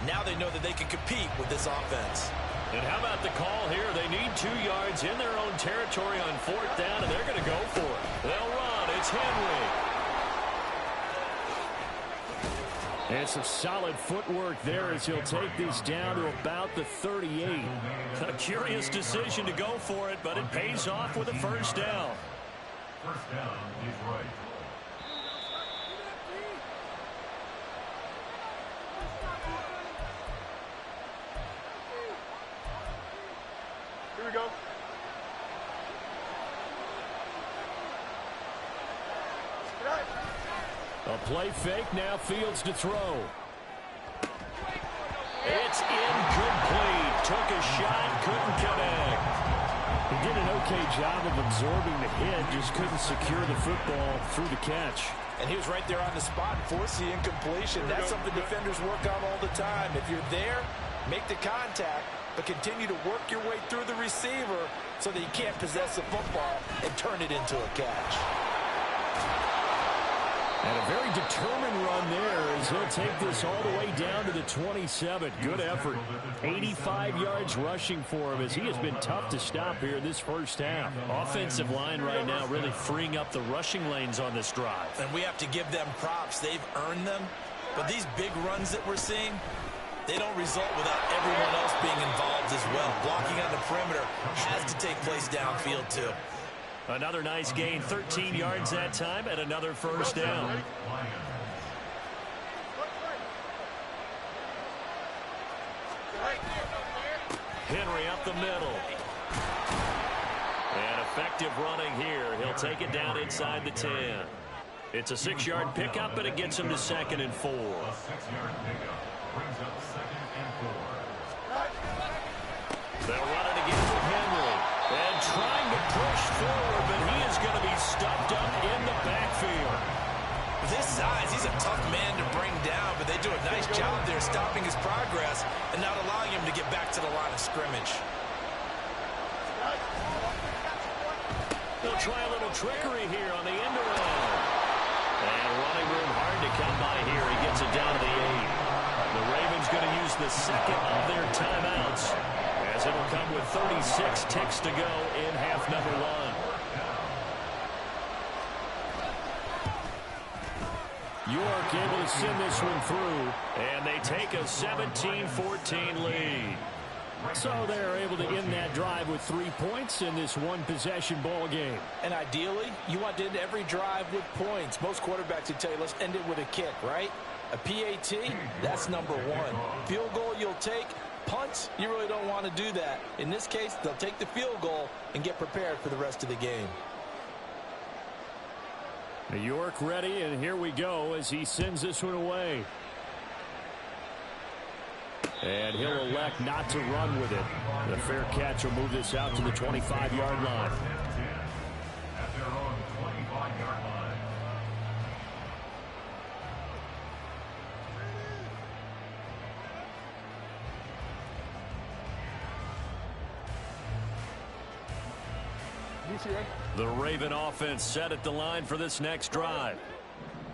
now they know that they can compete with this offense. And how about the call here? They need 2 yards in their own territory on 4th down, and they're going to go for it. They'll run. It's Henry. And some solid footwork there as he'll take this down to about the 38. A curious decision to go for it, but it pays off with a 1st down. 1st down is right. Here we go. A play fake, now Fields to throw. It's incomplete. Took a shot, couldn't connect. He did an okay job of absorbing the hit, just couldn't secure the football through the catch. And he was right there on the spot and forced the incompletion. That's something defenders work on all the time. If you're there, make the contact, but continue to work your way through the receiver so that you can't possess the football and turn it into a catch. And a very determined run there as he'll take this all the way down to the 27. Good effort. 85 yards rushing for him as he has been tough to stop here in this first half. Offensive line right now really freeing up the rushing lanes on this drive. And we have to give them props. They've earned them. But these big runs that we're seeing, they don't result without everyone else being involved as well. Blocking on the perimeter has to take place downfield too. Another nice gain, 13 yards that time, and another first down. Henry up the middle. And effective running here. He'll take it down inside the 10. It's a 6-yard pickup, but it gets him to 2nd and 4. A 6-yard pickup brings up 2nd and 4. They'll run it again with Henry. And trying to push forward, but he is going to be stuffed up in the backfield. With his size, he's a tough man to bring down, but they do a nice job there stopping his progress and not allowing him to get back to the line of scrimmage. They'll try a little trickery here on the end around. And running room hard to come by here. He gets it down to the 8. The Ravens going to use the second of their timeouts, as it'll come with 36 ticks to go in half number 1. York able to send this one through, and they take a 17-14 lead. So they're able to end that drive with 3 points in this one-possession ball game. And ideally, you want to end every drive with points. Most quarterbacks would tell you, let's end it with a kick, right? A PAT, that's number 1. Field goal you'll take. Punts, you really don't want to do that. In this case, they'll take the field goal and get prepared for the rest of the game. New York ready, and here we go as he sends this one away. And he'll elect not to run with it. The fair catch will move this out to the 25-yard line. At their own 25-yard line. The Raven offense set at the line for this next drive.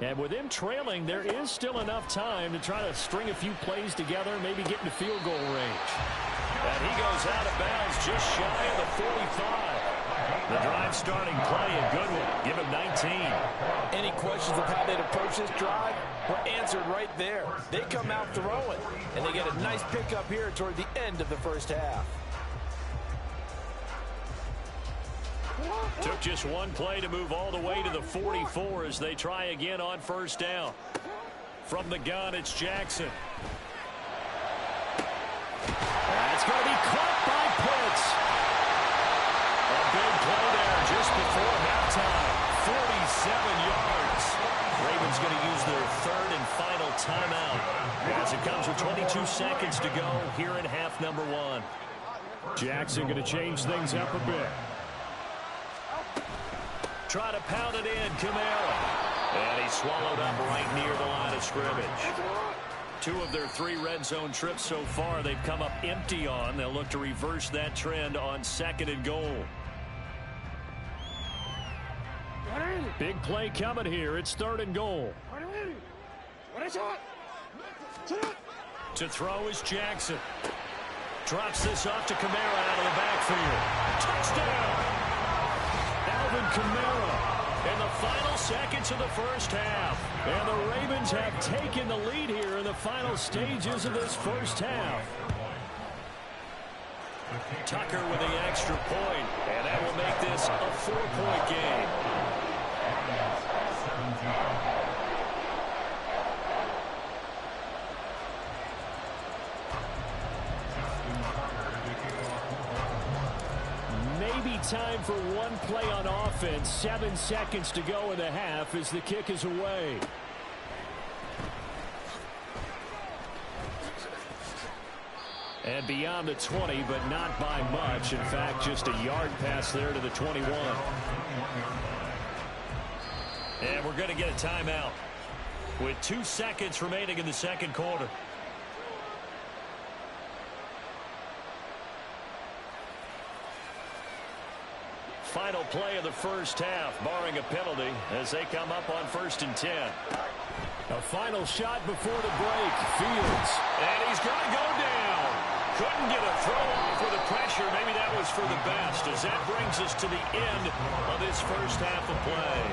And with him trailing, there is still enough time to try to string a few plays together, maybe get into field goal range. And he goes out of bounds just shy of the 45. The drive starting play, a good one. Give him 19. Any questions of how they'd approach this drive were answered right there. They come out throwing, and they get a nice pickup here toward the end of the first half. Took just one play to move all the way to the 44 as they try again on first down. From the gun, it's Jackson. That's going to be caught by Pitts. A big play there just before halftime. 47 yards. Ravens going to use their third and final timeout as it comes with 22 seconds to go here in half number 1. Jackson going to change things up a bit. Try to pound it in, Kamara. And he's swallowed up right near the line of scrimmage. 2 of their 3 red zone trips so far they've come up empty on. They'll look to reverse that trend on 2nd and goal. Big play coming here. It's 3rd and goal. To throw is Jackson. Drops this off to Kamara out of the backfield. Touchdown! Alvin Kamara in the final seconds of the first half. And the Ravens have taken the lead here in the final stages of this first half. Tucker with the extra point, and that will make this a 4-point game. Maybe time for one play on offense. 7 seconds to go in the half as the kick is away. And beyond the 20, but not by much. In fact, just a yard pass there to the 21. And we're going to get a timeout with 2 seconds remaining in the second quarter. final play of the first half, barring a penalty, as they come up on 1st and 10. A final shot before the break. Fields. And he's going to go down. Couldn't get a throw off with the pressure. Maybe that was for the best, as that brings us to the end of this first half of play.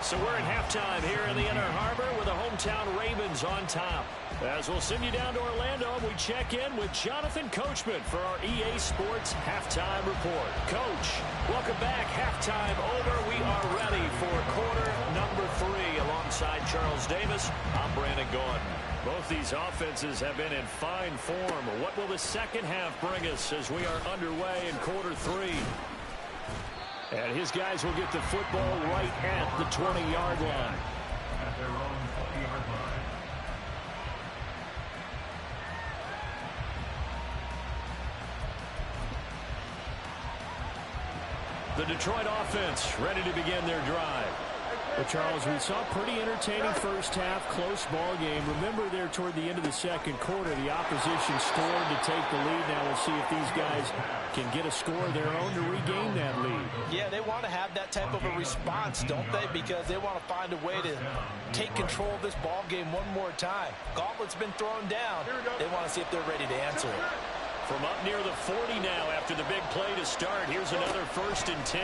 So we're at halftime here in the Inner Harbor with the hometown Ravens on top. As we'll send you down to Orlando, we check in with Jonathan Coachman for our EA Sports Halftime Report. Coach, welcome back. Halftime over. We are ready for quarter number 3 alongside Charles Davis. I'm Brandon Gordon. Both these offenses have been in fine form. What will the second half bring us as we are underway in quarter 3? And his guys will get the football right at the 20-yard line. At their own 20-yard line. The Detroit offense ready to begin their drive. Well, Charles, we saw a pretty entertaining first half, close ball game. Remember there toward the end of the second quarter, the opposition scored to take the lead. Now we'll see if these guys can get a score of their own to regain that lead. Yeah, they want to have that type of a response, don't they? Because they want to find a way to take control of this ball game one more time. Gauntlet's been thrown down. They want to see if they're ready to answer it. From up near the 40 now after the big play to start, here's another 1st and 10.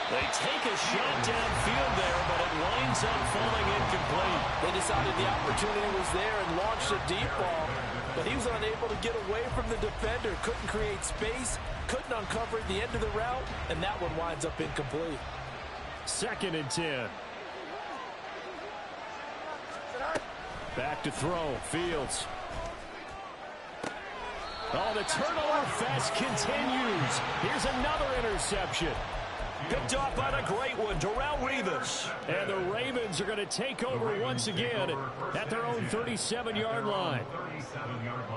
They take a shot downfield there, but it winds up falling incomplete. They decided the opportunity was there and launched a deep ball, but he was unable to get away from the defender. Couldn't create space, couldn't uncover the end of the route, and that one winds up incomplete. 2nd and 10. Back to throw. Fields. Oh, the turnover fest continues. Here's another interception. Picked off by the great one, Darrelle Revis. And the Ravens are going to take over once again at their own 37-yard line. 37-yard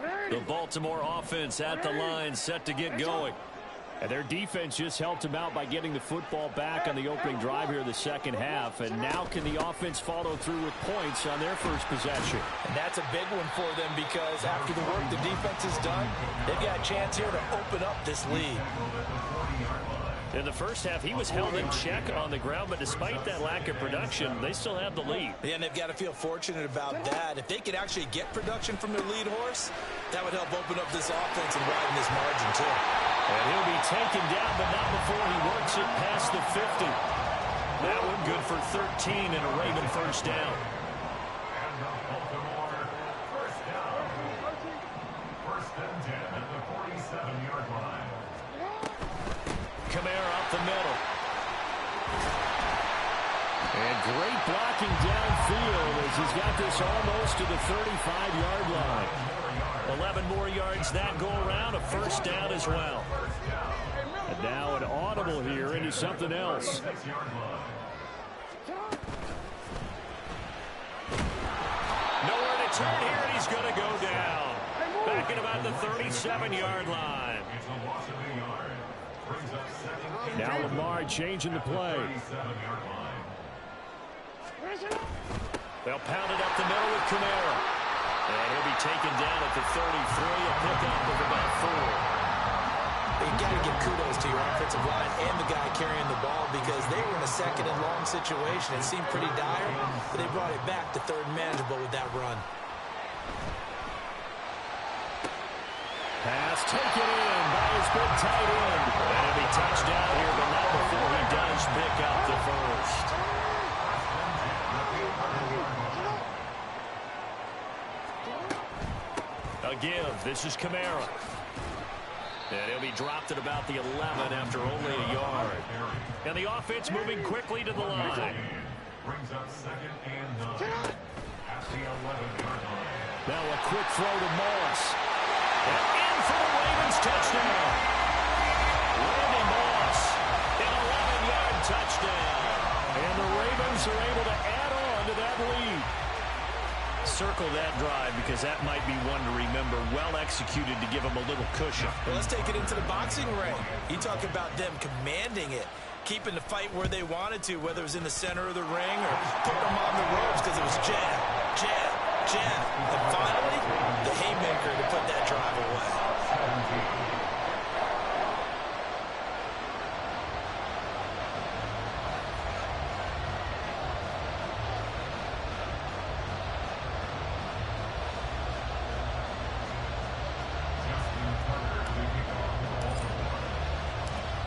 line. The Baltimore offense at the line, set to get going. And their defense just helped them out by getting the football back on the opening drive here in the second half. And now can the offense follow through with points on their first possession? And that's a big one for them because after the work the defense has done, they've got a chance here to open up this lead. In the first half, he was held in check on the ground, but despite that lack of production, they still have the lead. Yeah, and they've got to feel fortunate about that. If they could actually get production from their lead horse, that would help open up this offense and widen this margin, too. And he'll be taken down, but not before he works it past the 50. That one good for 13 and a Raven first down. And the Baltimore first down. 1st and 10 at the 47-yard line. Kamara up the middle. And great blocking downfield as he's got this almost to the 35-yard line. 11 more yards that go around, a first down as well. And now an audible here into something else. Nowhere to turn here, and he's going to go down. Back at about the 37-yard line. Now Lamar changing the play. They'll pound it up the middle with Kamara. And he'll be taken down at the 33, a pickup of about 4. You got to give kudos to your offensive line and the guy carrying the ball because they were in a 2nd and long situation. It seemed pretty dire, but they brought it back to 3rd and manageable with that run. Pass taken in by his big tight end. And he'll be touched down here, but not before he does pick up the first. A give. This is Kamara. And he'll be dropped at about the 11 after only a yard. And the offense moving quickly to the line. Brings up 2nd and 9 at the 11-yard line. Now a quick throw to Moss. And in for the Ravens touchdown. Randy Moss, an 11-yard touchdown. And the Ravens are able to add on to that lead. Circle that drive because that might be one to remember. Well executed to give them a little cushion. Well, let's take it into the boxing ring. You talk about them commanding it, keeping the fight where they wanted to, whether it was in the center of the ring or putting them on the ropes because it was jab, jab, jam. And finally, the haymaker to put that drive away.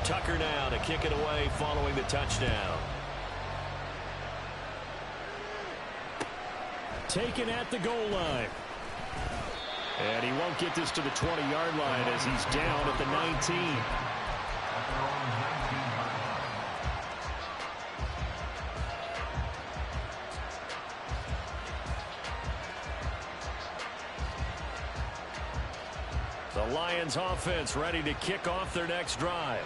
Tucker now to kick it away following the touchdown. Taken at the goal line. And he won't get this to the 20-yard line as he's down at the 19. The Lions offense ready to kick off their next drive.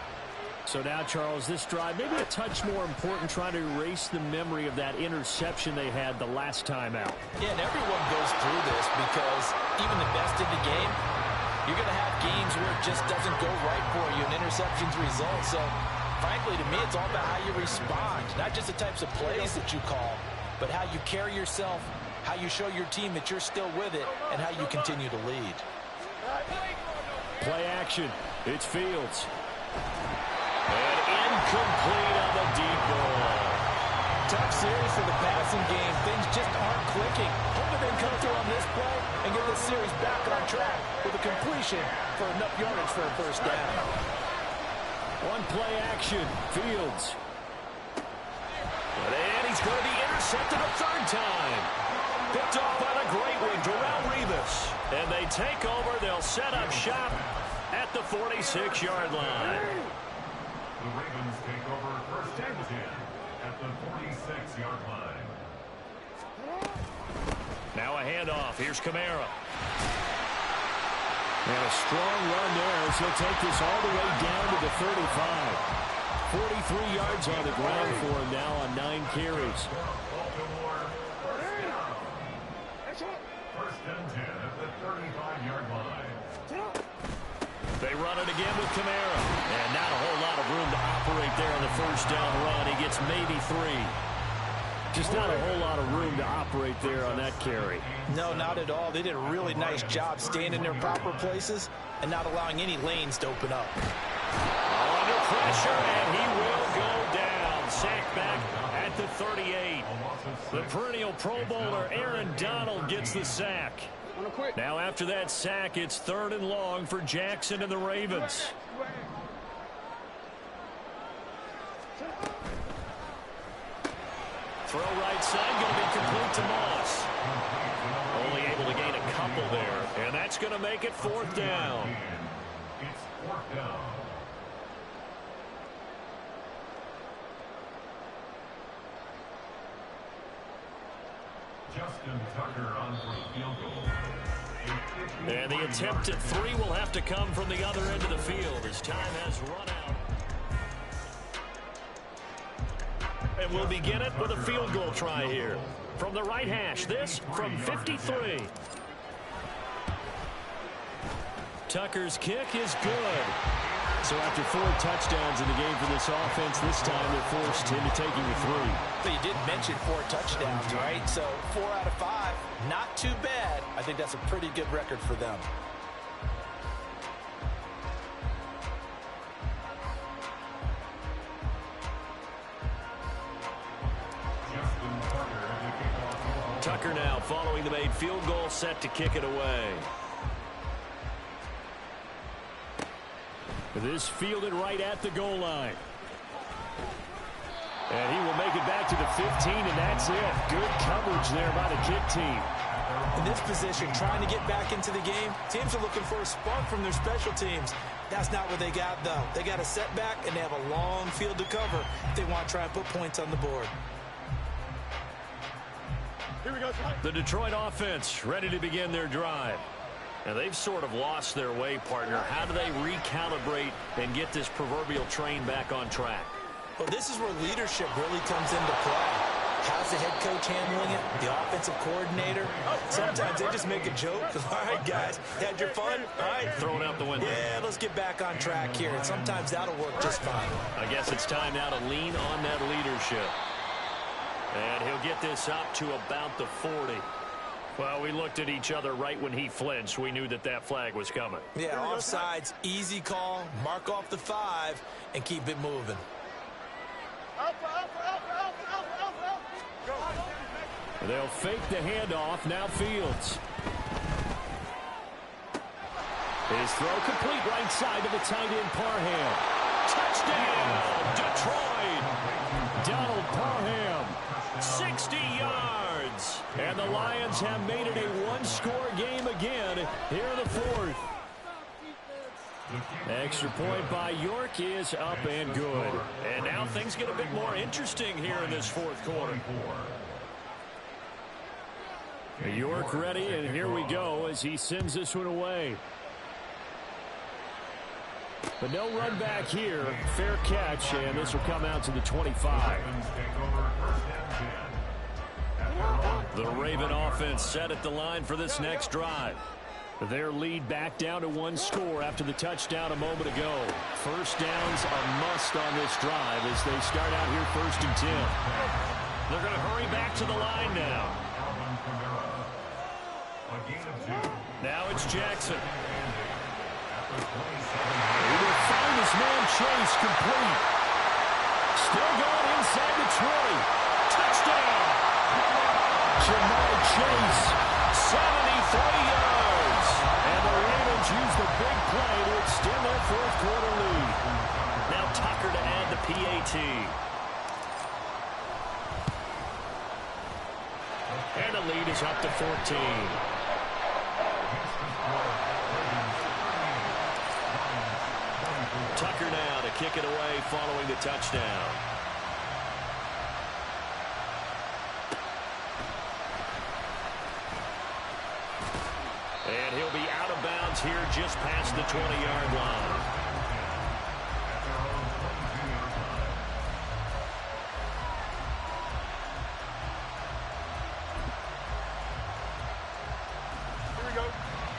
So now, Charles, this drive maybe a touch more important, trying to erase the memory of that interception they had the last time out. Yeah, and everyone goes through this because even the best in the game, you're going to have games where it just doesn't go right for you, and interceptions result. So, frankly, to me, it's all about how you respond, not just the types of plays that you call, but how you carry yourself, how you show your team that you're still with it, and how you continue to lead. Play action. It's Fields. And incomplete on the deep ball. Tough series for the passing game. Things just aren't clicking. Hoping they can come through on this play and get this series back on track with a completion for enough yardage for a first down. One play action. Fields. And he's going to be intercepted a third time. Picked off by the great one, Darrelle Revis. And they take over. They'll set up shop at the 46-yard line. The Ravens take over first and 10 at the 46-yard line. Now a handoff. Here's Kamara. And a strong run there as he'll take this all the way down to the 35. 43 yards on the ground for him now on 9 carries. First and 10 at the 35-yard line. They run it again with Kamara. And not a whole lot of room to operate there on the first down run. He gets maybe 3. Just not a whole lot of room to operate there on that carry. No, not at all. They did a really nice job staying in their proper places and not allowing any lanes to open up. Under pressure, and he will go down. Sacked back at the 38. The perennial Pro Bowler Aaron Donald gets the sack. Now after that sack, it's 3rd and long for Jackson and the Ravens. Throw right side, going to be complete to Moss. Only able to gain a couple there, and that's going to make it 4th down. It's 4th down. Justin Tucker on for the field goal. And the attempt at 3 will have to come from the other end of the field as time has run out. And we'll begin it with a field goal try here. From the right hash, this from 53. Tucker's kick is good. So after 4 touchdowns in the game for this offense, this time they're forced into taking a 3. But you did mention 4 touchdowns, right? So 4 out of 5, not too bad. I think that's a pretty good record for them. Tucker now following the made field goal, set to kick it away. This fielded right at the goal line. And he will make it back to the 15, and that's it. Good coverage there by the kick team. In this position, trying to get back into the game, teams are looking for a spark from their special teams. That's not what they got, though. They got a setback, and they have a long field to cover if they want to try and put points on the board. Here we go. The Detroit offense ready to begin their drive. Now, they've sort of lost their way, partner. How do they recalibrate and get this proverbial train back on track? Well, this is where leadership really comes into play. How's the head coach handling it? The offensive coordinator? Sometimes they just make a joke. All right, guys, had your fun? All right. Throw it out the window. Yeah, let's get back on track here. And sometimes that'll work just fine. I guess it's time now to lean on that leadership. And he'll get this up to about the 40. Well, we looked at each other right when he flinched. We knew that that flag was coming. Yeah, offsides, easy call. Mark off the 5 and keep it moving. They'll fake the handoff. Now Fields. His throw complete right side to the tight end Parham. Touchdown, Detroit. Donald Parham, 60 yards. And the Lions have made it a one-score game again here in the fourth. Extra point by York is up and good. And now things get a bit more interesting here in this fourth quarter. York ready, and here we go as he sends this one away. But no run back here. Fair catch, and this will come out to the 25. The Raven offense set at the line for this next drive. Their lead back down to one score after the touchdown a moment ago. First down's a must on this drive as they start out here 1st and 10. They're going to hurry back to the line now. Now it's Jackson. He will find his man Chase complete. Still going inside the 20. Touchdown! Jamar Chase, 73 yards. And the Ravens use the big play to extend their fourth quarter lead. Now Tucker to add the PAT. And the lead is up to 14. Tucker now to kick it away following the touchdown. And he'll be out of bounds here just past the 20-yard line.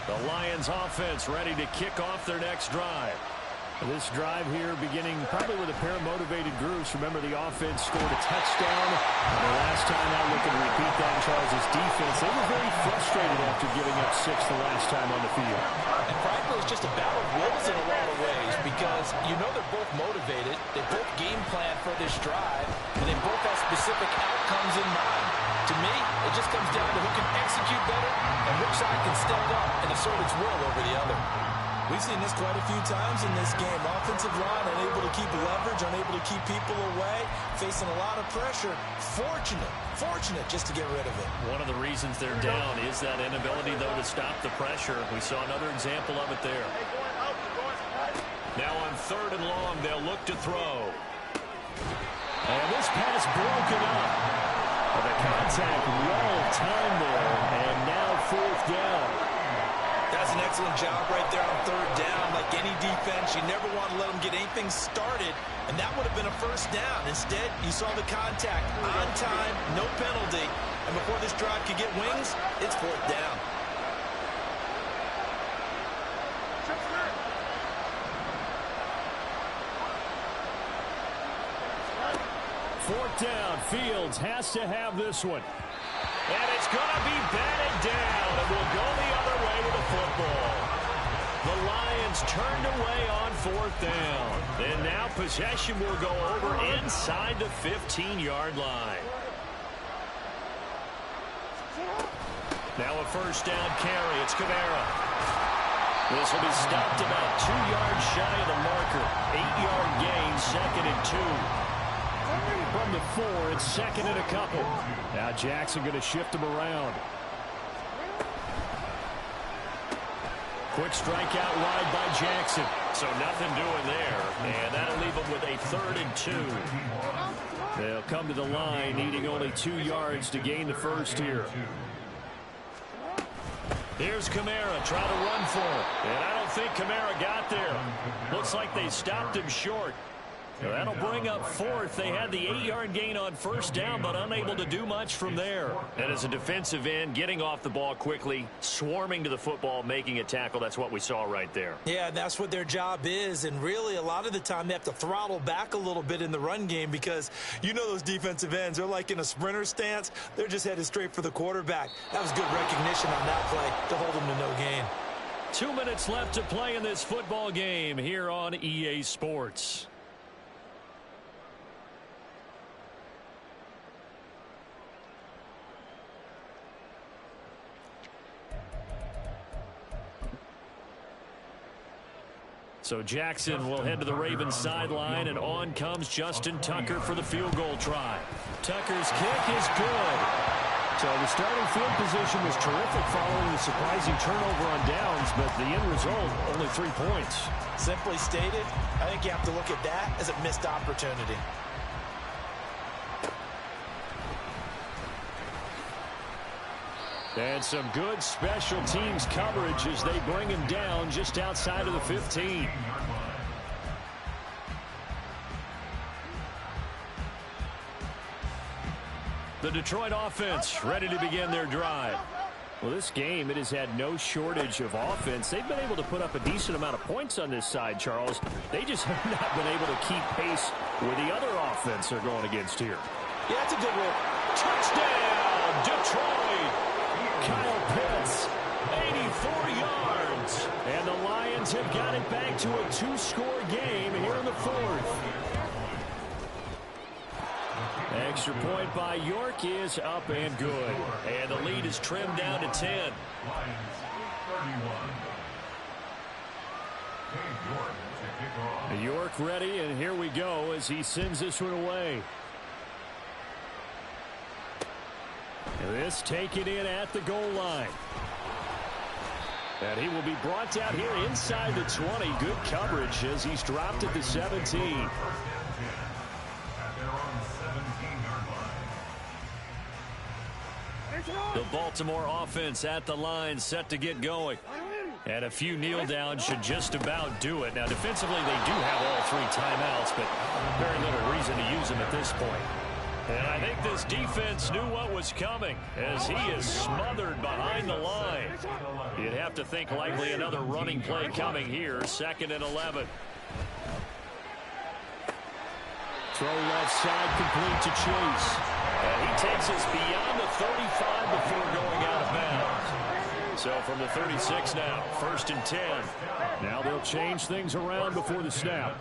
The Lions offense ready to kick off their next drive. This drive here beginning probably with a pair of motivated groups. Remember, the offense scored a touchdown. And the last time out, looking to repeat that in Charles' defense, they were very frustrated after giving up 6 the last time on the field. And frankly, it's just a battle of wills in a lot of ways because you know they're both motivated. They both game plan for this drive, and they both have specific outcomes in mind. To me, it just comes down to who can execute better and which side can step up and assert its will over the other. We've seen this quite a few times in this game. Offensive line unable to keep leverage, unable to keep people away, facing a lot of pressure. Fortunate just to get rid of it. One of the reasons they're down is that inability, though, to stop the pressure. We saw another example of it there. Now on 3rd and long, they'll look to throw. And this pass broken up. The contact well timed there, and now 4th down. That's an excellent job right there on 3rd down. Like any defense, you never want to let them get anything started, and that would have been a 1st down. Instead, you saw the contact on time, no penalty, and before this drive could get wings, it's 4th down. Fourth down, Fields has to have this one. And it's going to be batted down, and we'll go the other way with the football. The Lions turned away on 4th down. And now possession will go over inside the 15-yard line. Now a 1st down carry. It's Kamara. This will be stopped about 2 yards shy of the marker. 8-yard gain, 2nd and 2. From the 4, it's 2nd and a couple. Now Jackson going to shift him around. Quick strike out wide by Jackson. So nothing doing there. And that'll leave him with a 3rd and 2. They'll come to the line, needing only 2 yards to gain the first here. Here's Kamara trying to run for it. And I don't think Kamara got there. Looks like they stopped him short. Now that'll bring up fourth. They had the 8-yard gain on first down, but unable to do much from there. And as a defensive end, getting off the ball quickly, swarming to the football, making a tackle, that's what we saw right there. Yeah, that's what their job is, and really a lot of the time they have to throttle back a little bit in the run game because you know those defensive ends, they're like in a sprinter stance. They're just headed straight for the quarterback. That was good recognition on that play to hold them to no gain. 2 minutes left to play in this football game here on EA Sports. So Jackson will head to the Ravens sideline, and on comes Justin Tucker for the field goal try. Tucker's kick is good. So the starting field position was terrific following the surprising turnover on downs, but the end result, only 3 points. Simply stated, I think you have to look at that as a missed opportunity. And some good special teams coverage as they bring him down just outside of the 15. The Detroit offense ready to begin their drive. Well, this game, it has had no shortage of offense. They've been able to put up a decent amount of points on this side, Charles. They just have not been able to keep pace with the other offense they're going against here. Yeah, that's a good one. Touchdown, Detroit! Kyle Pitts, 84 yards. And the Lions have got it back to a 2-score game here in the fourth. Extra point by York is up and good. And the lead is trimmed down to 10. York ready, and here we go as he sends this one away. This taken in at the goal line. And he will be brought down here inside the 20. Good coverage as he's dropped at the 17. The Baltimore offense at the line, set to get going. And a few kneel downs should just about do it. Now, defensively, they do have all 3 timeouts, but very little reason to use them at this point. And I think this defense knew what was coming as he is smothered behind the line. You'd have to think likely another running play coming here, 2nd and 11. Throw left side complete to Chase. And he takes us beyond the 35 before going out of bounds. So from the 36 now, 1st and 10. Now they'll change things around before the snap.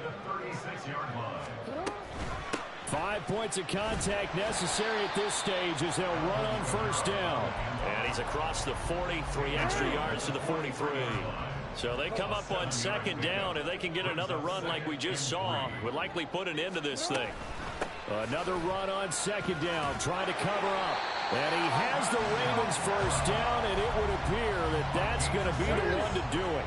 5 points of contact necessary at this stage as they'll run on 1st down. And he's across the 40, 3 extra yards to the 43. So they come up on 2nd down. If they can get another run like we just saw, would likely put an end to this thing. Another run on 2nd down, trying to cover up. And he has the Ravens 1st down, and it would appear that that's going to be the one to do it.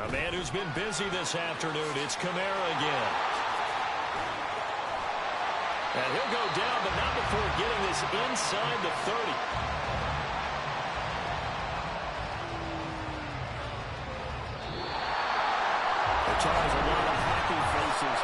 A man who's been busy this afternoon, it's Kamara again. And he'll go down, but not before getting this inside the 30. Charles, a lot of happy faces.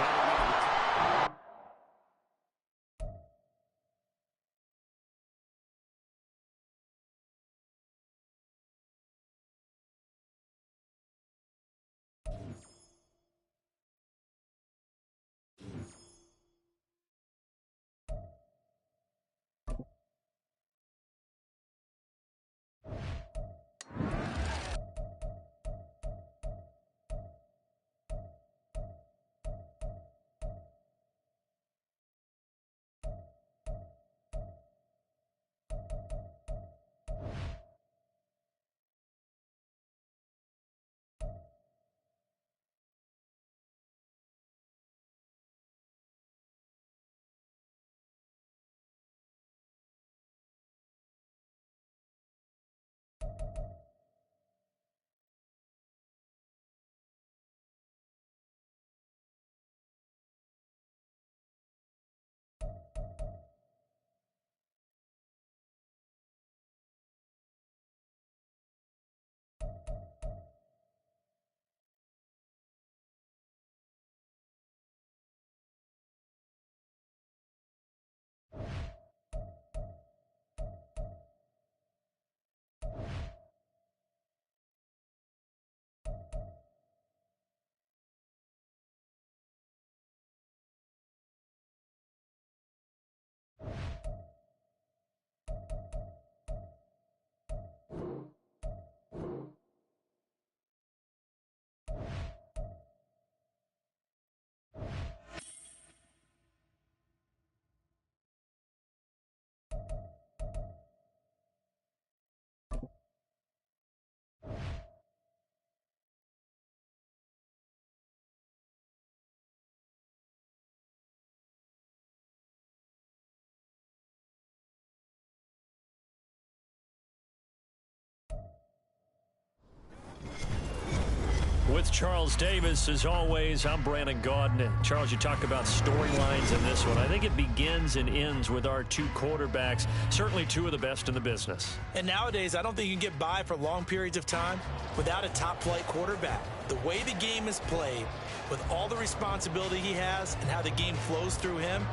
With Charles Davis, as always, I'm Brandon Gaudin. Charles, you talk about storylines in this one. I think it begins and ends with our two quarterbacks, certainly two of the best in the business. And nowadays, I don't think you can get by for long periods of time without a top-flight quarterback. The way the game is played, with all the responsibility he has and how the game flows through him,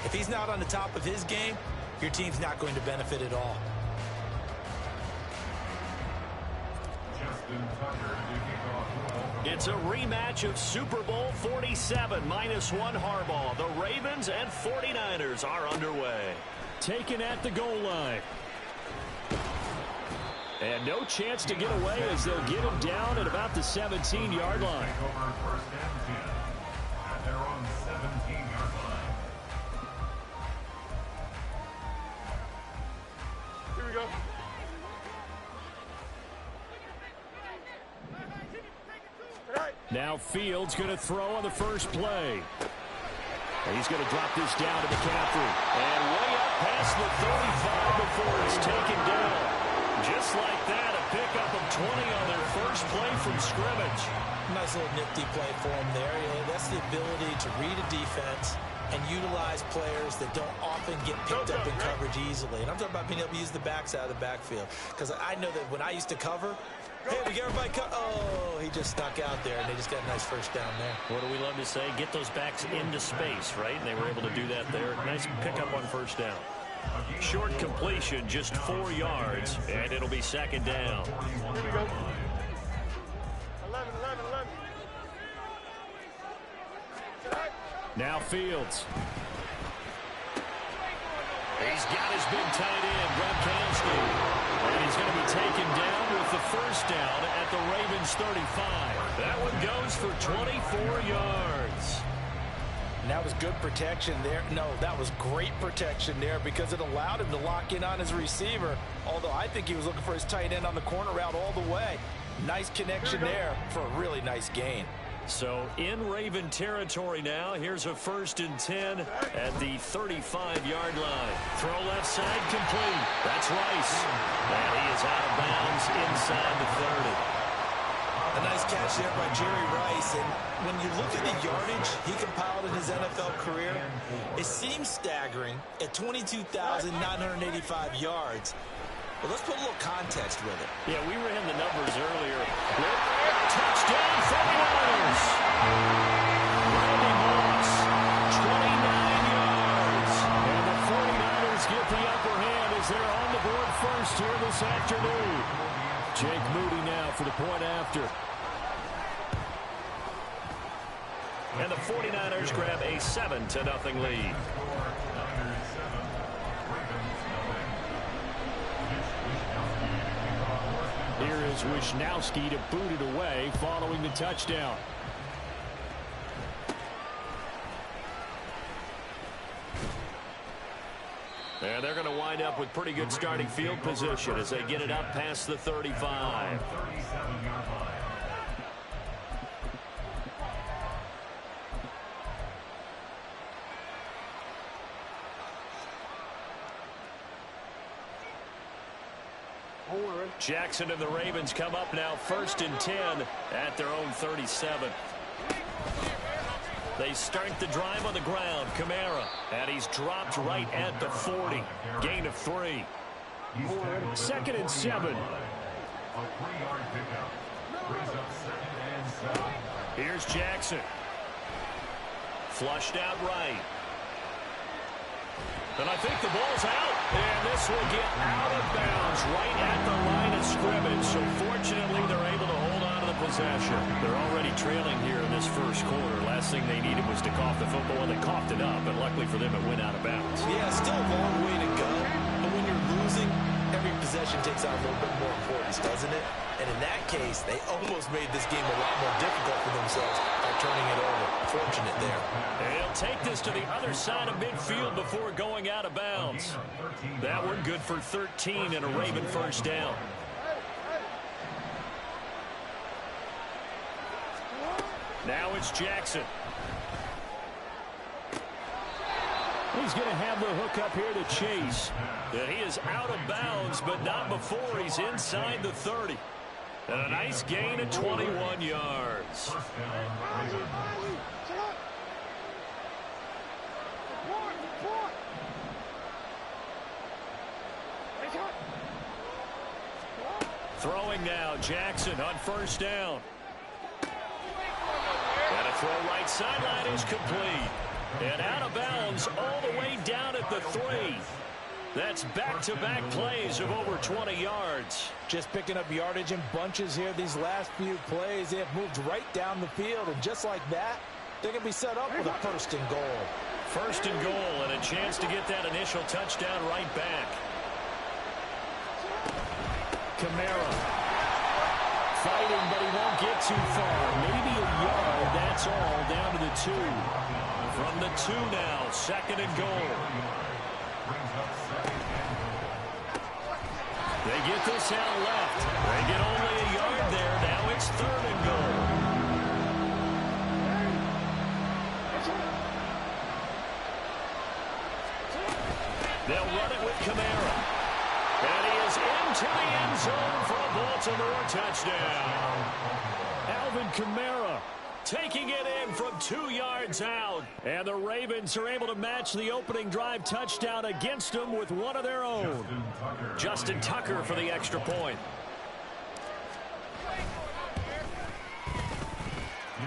if he's not on the top of his game, your team's not going to benefit at all. It's a rematch of Super Bowl 47, -1 Harbaugh. The Ravens and 49ers are underway. Taken at the goal line. And no chance to get away as they'll get him down at about the 17-yard line. Here we go. Now Fields going to throw on the first play. And he's going to drop this down to McCaffrey. And way up past the 35 before it's taken down. Just like that, a pickup of 20 on their first play from scrimmage. Nice little nifty play for him there. That's the ability to read a defense and utilize players that don't often get picked up in coverage easily. And I'm talking about being able to use the backs out of the backfield. Because I know that when I used to cover, hey, we get everybody oh, he just stuck out there, and they just got a nice first down there. What do we love to say? Get those backs into space, right? And they were able to do that there. Nice pickup on first down. Short completion, just 4 yards, and it'll be second down. Here we go. 11. Now Fields. He's got his big tight end, Gronkowski. And he's going to be taken down with the first down at the Ravens 35. That one goes for 24 yards. And that was good protection there. No, that was great protection there because it allowed him to lock in on his receiver. Although I think he was looking for his tight end on the corner route all the way. Nice connection there for a really nice gain. So in Raven territory now. Here's a 1st and 10 at the 35-yard line. Throw left side complete. That's Rice. And he is out of bounds inside the 30. A nice catch there by Jerry Rice. And when you look at the yardage he compiled in his NFL career, it seems staggering at 22,985 yards. Well, let's put a little context with it. Yeah, we ran the numbers earlier. Touchdown, 49ers! Randy Moss, 29 yards. And the 49ers get the upper hand as they're on the board first here this afternoon. Jake Moody now for the point after. And the 49ers grab a 7-0 lead. Here is Wisnowski to boot it away following the touchdown. And they're going to wind up with pretty good starting field position as they get it up past the 35. Jackson and the Ravens come up now 1st and 10 at their own 37. They start the drive on the ground. Kamara, and he's dropped right at the 40. Gain of 3. 2nd and 7. Here's Jackson. Flushed out right. And I think the ball's out. And this will get out of bounds right at the line of scrimmage. So fortunately, they're able to hold on to the possession. They're already trailing here in this first quarter. Last thing they needed was to cough the football. They coughed it up, but luckily for them, it went out of bounds. Yeah, still a long way to go. But when you're losing, every possession takes on a little bit more importance, doesn't it? And in that case, they almost made this game a lot more difficult for themselves by turning it over. Fortunate there. And he'll take this to the other side of midfield before going out of bounds. That one good for 13 and a Raven first down. Now it's Jackson. He's going to have the hook up here to Chase. He is out of bounds, but not before he's inside the 30. And a nice gain of 21 yards. Throwing now, Jackson on first down. And a throw right sideline is complete. And out of bounds all the way down at the 3. That's back-to-back plays of over 20 yards. Just picking up yardage in bunches here. These last few plays, they have moved right down the field. And just like that, they're going to be set up with a first and goal. First and goal and a chance to get that initial touchdown right back. Kamara. Fighting, but he won't get too far. Maybe a yard, that's all, down to the 2. From the 2 now, second and goal. They get this out left. They get only a yard there. Now it's third and goal. They'll run it with Kamara. And he is into the end zone for a Baltimore touchdown. Alvin Kamara taking it in from 2 yards out. And the Ravens are able to match the opening drive touchdown against them with one of their own. Justin Tucker for the extra point.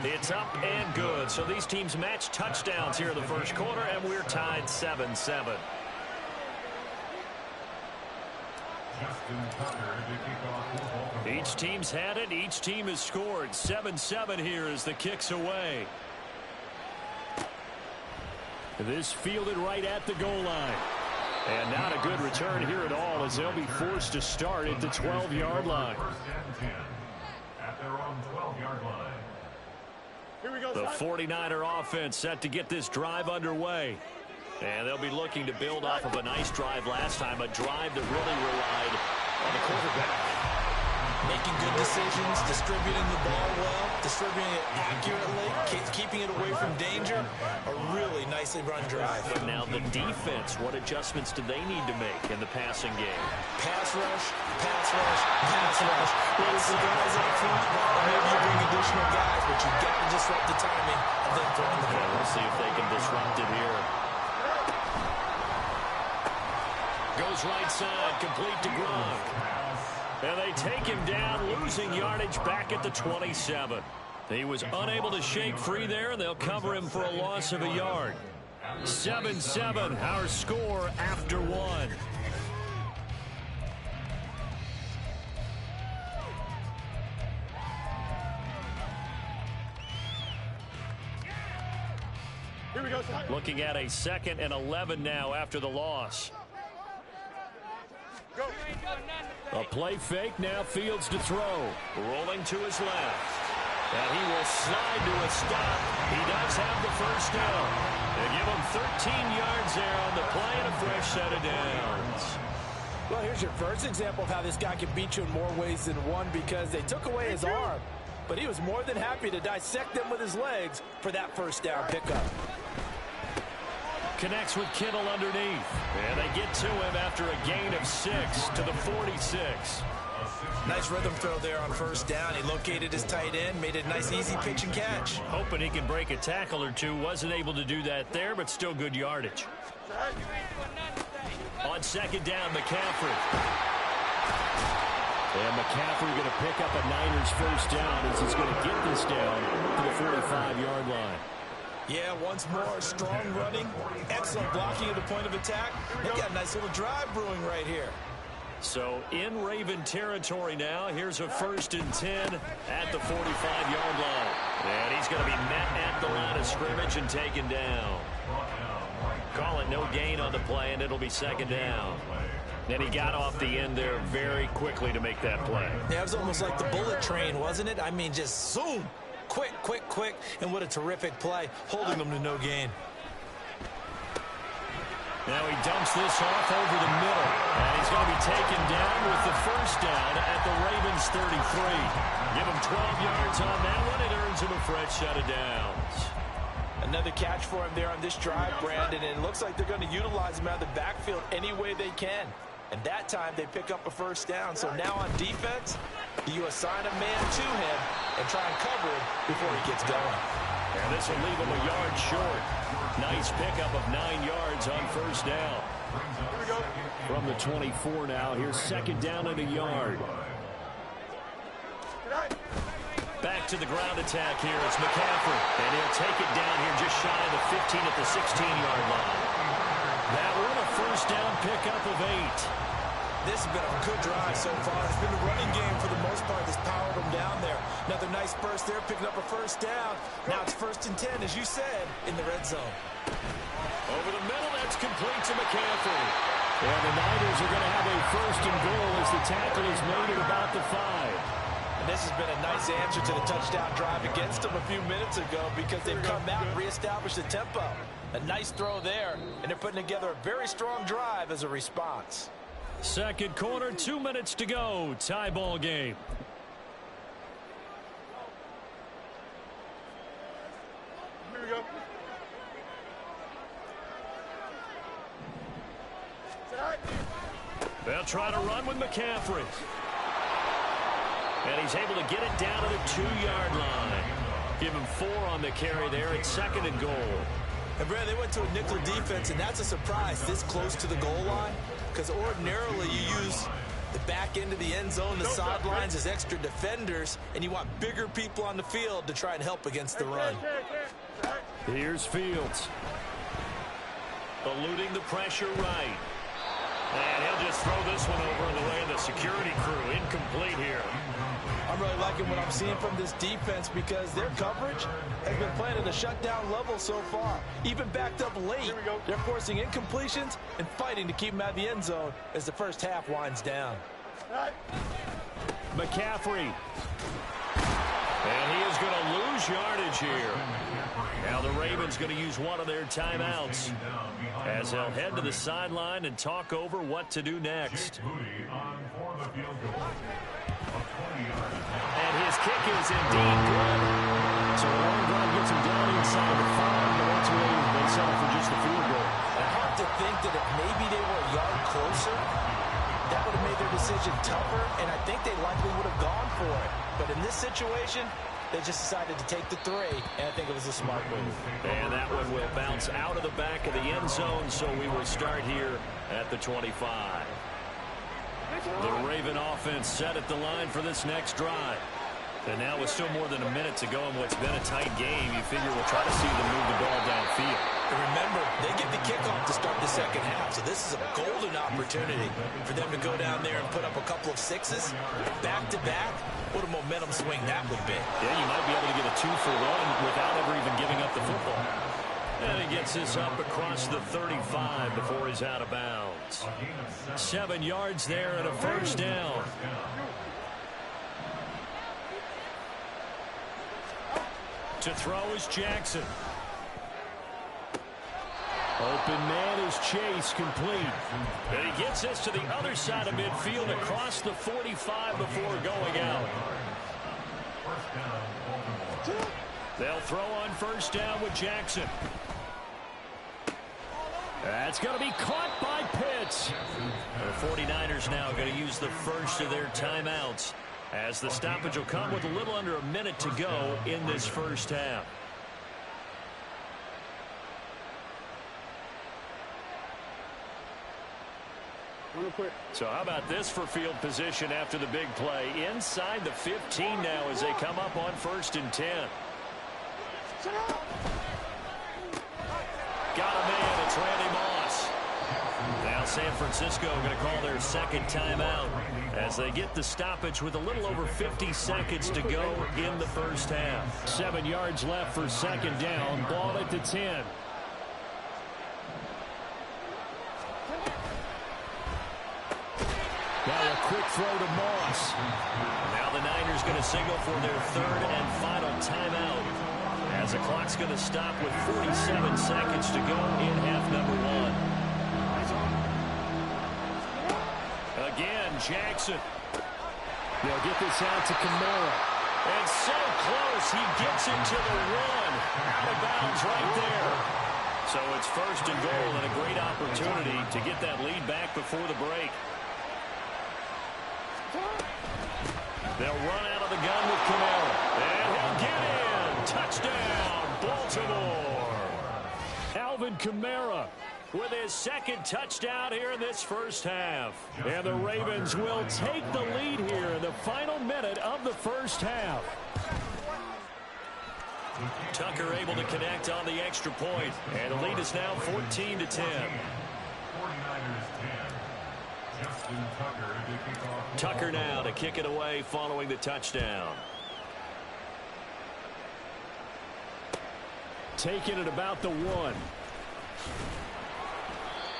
It's up and good. So these teams match touchdowns here in the first quarter, and we're tied 7-7. Each team's had it. Each team has scored. 7-7 here as the kick's away. This fielded right at the goal line. And not a good return here at all as they'll be forced to start at the 12-yard line. At their own 12-yard line. Here we go, The 49er offense set to get this drive underway. And they'll be looking to build off of a nice drive last time, a drive that really relied on the quarterback. Making good decisions, distributing the ball well, distributing it accurately, keeping it away from danger. A really nicely run drive. But now the defense, what adjustments do they need to make in the passing game? Pass rush, pass rush, pass rush. Whether it's the guys up front, or maybe you bring additional guys, but you've got to disrupt the timing of them throwing the ball. We'll see if they can disrupt it here. Goes right side, complete to Gronk. And they take him down, losing yardage back at the 27. He was unable to shake free there, and they'll cover him for a loss of a yard. 7-7, our score after 1. Here we go. Looking at a 2nd and 11 now after the loss. Go. A play fake, now Fields to throw. Rolling to his left. And he will slide to a stop. He does have the first down. They give him 13 yards there on the play and a fresh set of downs. Well, here's your first example of how this guy can beat you in more ways than one, because they took away his arm, but he was more than happy to dissect them with his legs for that first down pickup. Connects with Kittle underneath. And they get to him after a gain of 6 to the 46. Nice rhythm throw there on first down. He located his tight end, made it a nice easy pitch and catch. Hoping he can break a tackle or two. Wasn't able to do that there, but still good yardage. On second down, McCaffrey. And McCaffrey going to pick up a Niners first down as he's going to get this down to the 45-yard line. Yeah, once more, strong running, excellent blocking at the point of attack. They got a nice little drive brewing right here. So in Raven territory now, here's a 1st and 10 at the 45-yard line. And he's going to be met at the line of scrimmage and taken down. Call it no gain on the play, and it'll be 2nd down. And he got off the end there very quickly to make that play. Yeah, it was almost like the bullet train, wasn't it? I mean, just zoom. Quick, quick, quick, and what a terrific play, holding them to no gain. Now he dumps this off over the middle, and he's going to be taken down with the first down at the Ravens 33. Give him 12 yards on that one. It earns him a fresh set of downs. Another catch for him there on this drive, Brandon, and it looks like they're going to utilize him out of the backfield any way they can. And that time they pick up a first down. So now on defense, You assign a man to him and try and cover him before he gets going. And this will leave him a yard short. Nice pickup of 9 yards on first down. Here we go. From the 24 now, here's second down and a yard. Back to the ground attack here. It's McCaffrey. And he'll take it down here just shy of the 15 at the 16-yard line. That one a first down pickup of 8. This has been a good drive so far. It's been a running game for the most part that's powered them down there. Another nice burst there, picking up a first down. Now it's 1st and 10, as you said, in the red zone. Over the middle, that's complete to McCaffrey. And the Niners are going to have a 1st and goal as the tackle is made at about the 5. And this has been a nice answer to the touchdown drive against them a few minutes ago because they've come out and reestablished the tempo. A nice throw there, and they're putting together a very strong drive as a response. Second quarter, 2 minutes to go. Tie ball game. Here we go. They'll try to run with McCaffrey. And he's able to get it down to the 2-yard line. Give him 4 on the carry there. It's 2nd and goal. And Brad, they went to a nickel defense, and that's a surprise this close to the goal line. Because ordinarily you use the back end of the end zone, the sidelines as extra defenders, and you want bigger people on the field to try and help against the run. Here's Fields. Eluding the pressure right. And he'll just throw this one over in the way of the security crew. Incomplete here. I'm really liking what I'm seeing from this defense because their coverage has been playing at a shutdown level so far. Even backed up late, they're forcing incompletions and fighting to keep them out of the end zone as the first half winds down. McCaffrey. And he is going to lose yardage here. Now the Ravens going to use one of their timeouts as they'll head to the sideline and talk over what to do next. And his kick is indeed good. So the long drive gets him down inside the 5, but ultimately they settle for just the field goal. I have to think that if maybe they were a yard closer, that would have made their decision tougher, and I think they likely would have gone for it. But in this situation, they just decided to take the 3, and I think it was a smart move. And that one will bounce out of the back of the end zone, so we will start here at the 25. The Raven offense set at the line for this next drive. And now with still more than a minute to go in what's been a tight game, you figure we'll try to see them move the ball downfield. And remember, they get the kickoff to start the second half, so this is a golden opportunity for them to go down there and put up a couple of 6s back-to-back. What a momentum swing that would be. Yeah, you might be able to get a 2-for-1 without ever even giving up the football. And he gets this up across the 35 before he's out of bounds. 7 yards there and a first down. To throw is Jackson. Open man is Chase, complete. And he gets this to the other side of midfield across the 45 before going out. They'll throw on first down with Jackson. That's going to be caught by Pitts. The 49ers now going to use the first of their timeouts as the stoppage will come with a little under a minute to go in this first half. So how about this for field position after the big play? Inside the 15 now as they come up on 1st and 10. Got a man. It's Randy Moss. Now San Francisco going to call their second timeout as they get the stoppage with a little over 50 seconds to go in the first half. 7 yards left for second down. Ball at the 10. Now a quick throw to Moss. Now the Niners going to signal for their third and final timeout as the clock's going to stop with 47 seconds to go in half number 1. Again, Jackson. They'll get this out to Kamara. And so close, he gets it to the 1. Out of bounds right there. So it's 1st and goal and a great opportunity to get that lead back before the break. They'll run out of the gun with Kamara. And he'll get in. Touchdown, Baltimore. Alvin Kamara with his second touchdown here in this first half. And the Ravens will take the lead here in the final minute of the first half. Tucker able to connect on the extra point. And the lead is now 14-10. 49ers 10. Justin Tucker to kick off. Tucker now to kick it away following the touchdown. Taking it about the 1.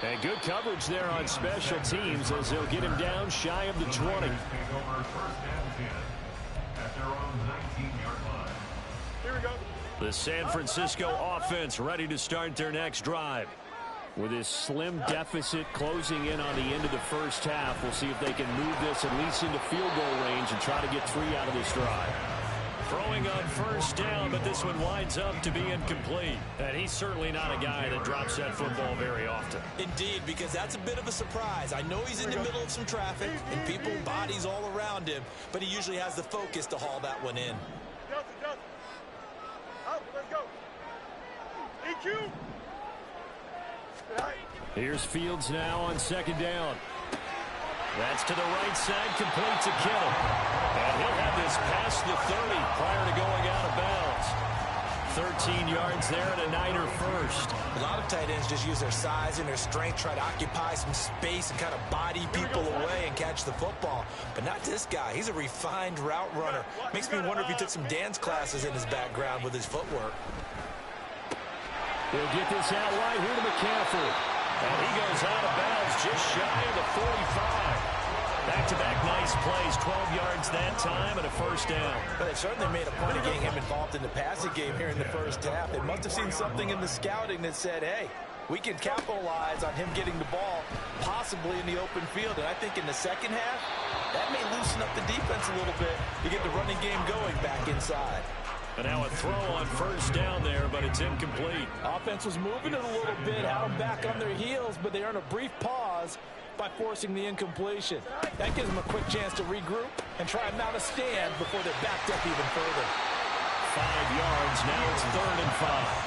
And good coverage there on special teams as they'll get him down shy of the 20. Take over first and 10 at their own 19-yard line. Here we go. The San Francisco offense ready to start their next drive. With this slim deficit closing in on the end of the first half, we'll see if they can move this at least into field goal range and try to get 3 out of this drive. Throwing on first down, but this one winds up to be incomplete. And he's certainly not a guy that drops that football very often. Indeed, because that's a bit of a surprise. I know he's in the middle of some traffic and people, bodies all around him, but he usually has the focus to haul that one in. Justin. Out, let's go. EQ. Here's Fields now on second down. That's to the right side, complete to Kittle. And he'll have this past the 30 prior to going out of bounds. 13 yards there and a Niner first. A lot of tight ends just use their size and their strength, try to occupy some space and kind of body people away and catch the football. But not this guy. He's a refined route runner. Makes me wonder if he took some dance classes in his background with his footwork. He'll get this out wide here to McCaffrey. And he goes out of bounds just shy of the 45. Back-to-back nice plays, 12 yards that time and a first down. But they certainly made a point of getting him involved in the passing game here in the first half. They must have seen something in the scouting that said, hey, we can capitalize on him getting the ball possibly in the open field. And I think in the second half, that may loosen up the defense a little bit to get the running game going back inside. And now a throw on first down there, but it's incomplete. Offense was moving it a little bit, had them back on their heels, but they earn a brief pause by forcing the incompletion. That gives them a quick chance to regroup and try and mount a stand before they're backed up even further. 5 yards, now it's 3rd and 5.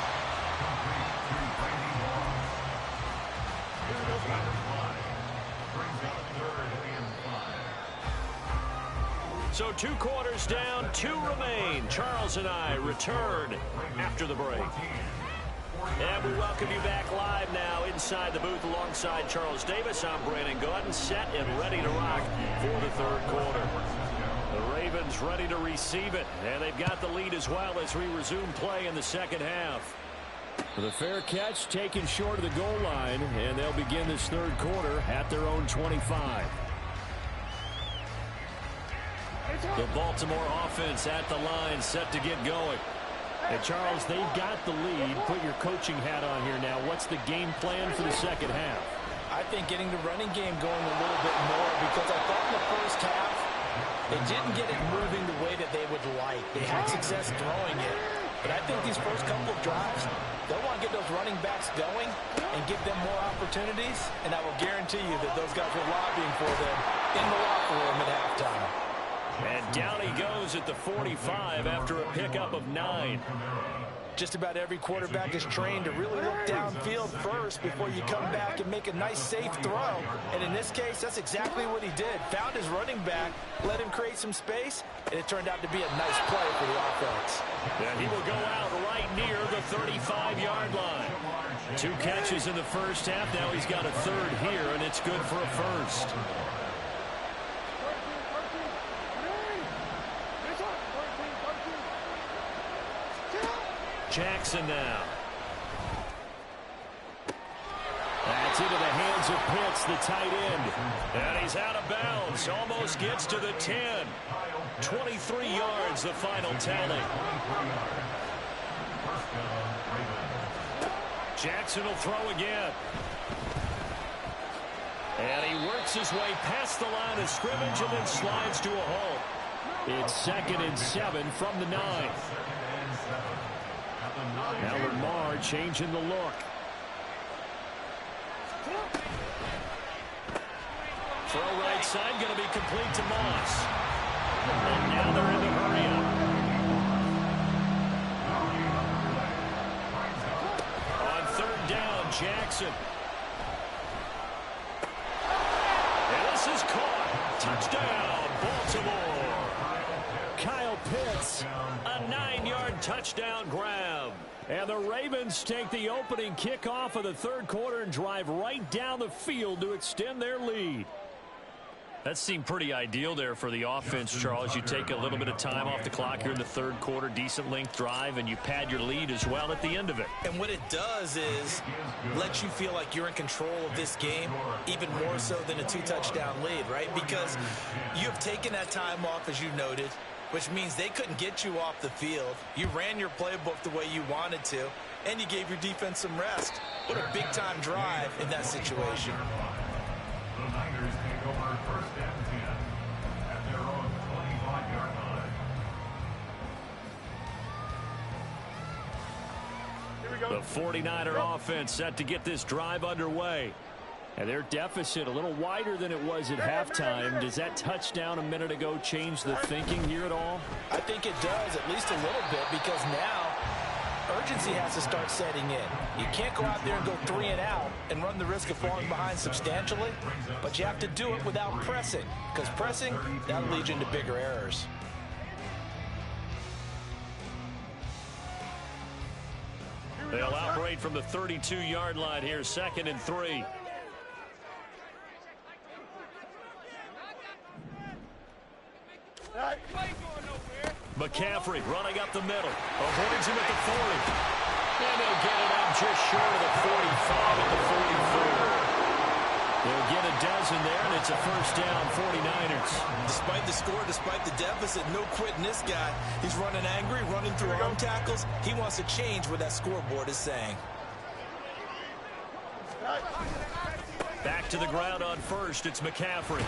So 2 quarters down, 2 remain. Charles and I return after the break. And we welcome you back live now inside the booth alongside Charles Davis. I'm Brandon Gordon, set and ready to rock for the 3rd quarter. The Ravens ready to receive it, and they've got the lead as well as we resume play in the second half. The fair catch taken short of the goal line, and they'll begin this 3rd quarter at their own 25. The Baltimore offense at the line, set to get going. Hey, Charles, they've got the lead. Put your coaching hat on here now. What's the game plan for the second half? I think getting the running game going a little bit more, because I thought in the first half they didn't get it moving the way that they would like. They had success throwing it. But I think these first couple of drives, they'll want to get those running backs going and give them more opportunities. And I will guarantee you that those guys were lobbying for them in the locker room at halftime. And down he goes at the 45 after a pickup of 9. Just about every quarterback is trained to really look downfield first before you come back and make a nice, safe throw. And in this case, that's exactly what he did. Found his running back, let him create some space, and it turned out to be a nice play for the offense. And he will go out right near the 35-yard line. 2 catches in the first half. Now he's got a 3rd here, and it's good for a first. Jackson now. That's into the hands of Pitts, the tight end. And he's out of bounds. Almost gets to the 10. 23 yards, the final tally. Jackson will throw again. And he works his way past the line of scrimmage and then slides to a hole. It's 2nd and 7 from the 9. Now Lamar changing the look. Throw right side, going to be complete to Moss. And now they're in the hurry-up. On third down, Jackson. And this is caught. Touchdown, Baltimore. Kyle Pitts, a 9-yard touchdown grab. And the Ravens take the opening kickoff of the third quarter and drive right down the field to extend their lead. That seemed pretty ideal there for the offense, Charles. You take a little bit of time off the clock here in the third quarter, decent length drive, and you pad your lead as well at the end of it. And what it does is let you feel like you're in control of this game, even more so than a 2-touchdown lead, right? Because you have taken that time off, as you noted, which means they couldn't get you off the field. You ran your playbook the way you wanted to, and you gave your defense some rest. What a big-time drive in that situation. The Niners take over first and 10 at their own 25-yard line. Here we go. The 49er offense set to get this drive underway. And their deficit a little wider than it was at halftime. Does that touchdown a minute ago change the thinking here at all? I think it does, at least a little bit, because now urgency has to start setting in. You can't go out there and go 3 and out and run the risk of falling behind substantially, but you have to do it without pressing, because pressing, that'll lead you into bigger errors. They'll operate from the 32-yard line here, 2nd and 3. McCaffrey running up the middle. Avoids him at the 40. And they'll get it up just short of the 45 at the 44. They'll get a dozen there, and it's a first down, 49ers. Despite the score, despite the deficit, no quitting this guy. He's running angry, running through arm tackles. He wants to change what that scoreboard is saying. Back to the ground on first. It's McCaffrey.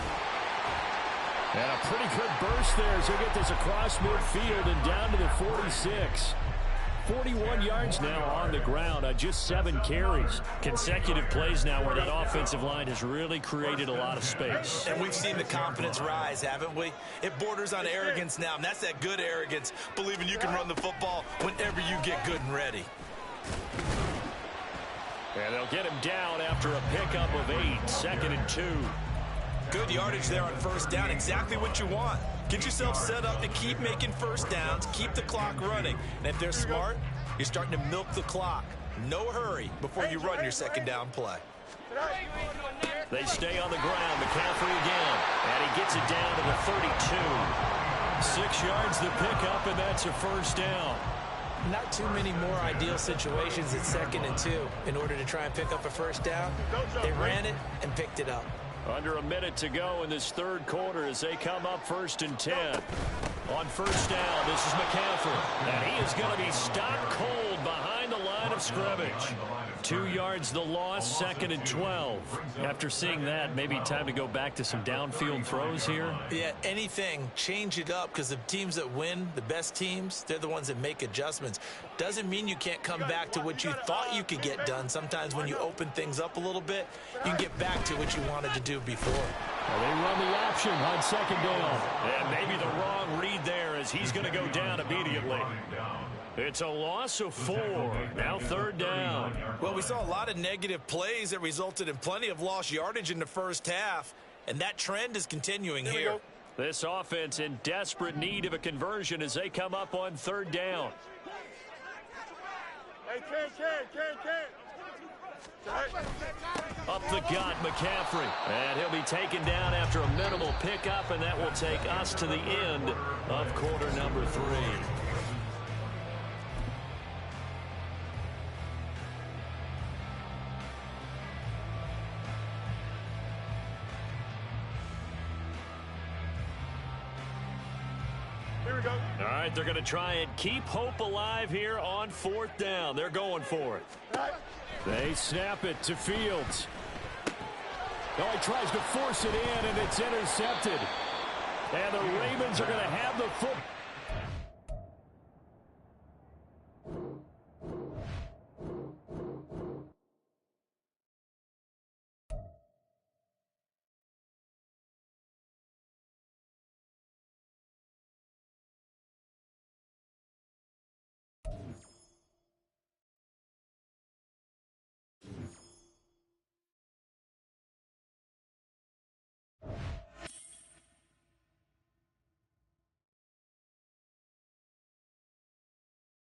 And a pretty good burst there as he'll get this across midfield and down to the 46. 41 yards now on the ground on just 7 carries. Consecutive plays now where that offensive line has really created a lot of space. And we've seen the confidence rise, haven't we? It borders on arrogance now, and that's that good arrogance, believing you can run the football whenever you get good and ready. And they'll get him down after a pickup of 8, 2nd and 2. Good yardage there on first down, exactly what you want. Get yourself set up to keep making first downs, keep the clock running. And if they're smart, you're starting to milk the clock. No hurry before you run your second down play. They stay on the ground. McCaffrey again. And he gets it down to the 32. 6 yards the pickup, and that's a first down. Not too many more ideal situations at 2nd and 2 in order to try and pick up a first down. They ran it and picked it up. Under a minute to go in this third quarter as they come up 1st and 10. On first down, this is McCaffrey. And he is going to be stopped cold behind the line of scrimmage. 2 yards the loss, 2nd and 12. After seeing that, maybe time to go back to some downfield throws here. Yeah, anything, change it up, because the teams that win, the best teams, they're the ones that make adjustments. Doesn't mean you can't come back to what you thought you could get done. Sometimes when you open things up a little bit, you can get back to what you wanted to do before. Well, they run the option on 2nd down. And maybe the wrong read there as he's going to go down immediately. It's a loss of 4. Now 3rd down. Well, we saw a lot of negative plays that resulted in plenty of lost yardage in the first half, and that trend is continuing here. This offense in desperate need of a conversion as they come up on 3rd down. Hey, Ken. Up the gut, McCaffrey. And he'll be taken down after a minimal pickup, and that will take us to the end of quarter number 3. Here we go. All right, they're going to try and keep hope alive here on 4th down. They're going for it. They snap it to Fields. Oh, he tries to force it in, and it's intercepted. And the Ravens are going to have the football.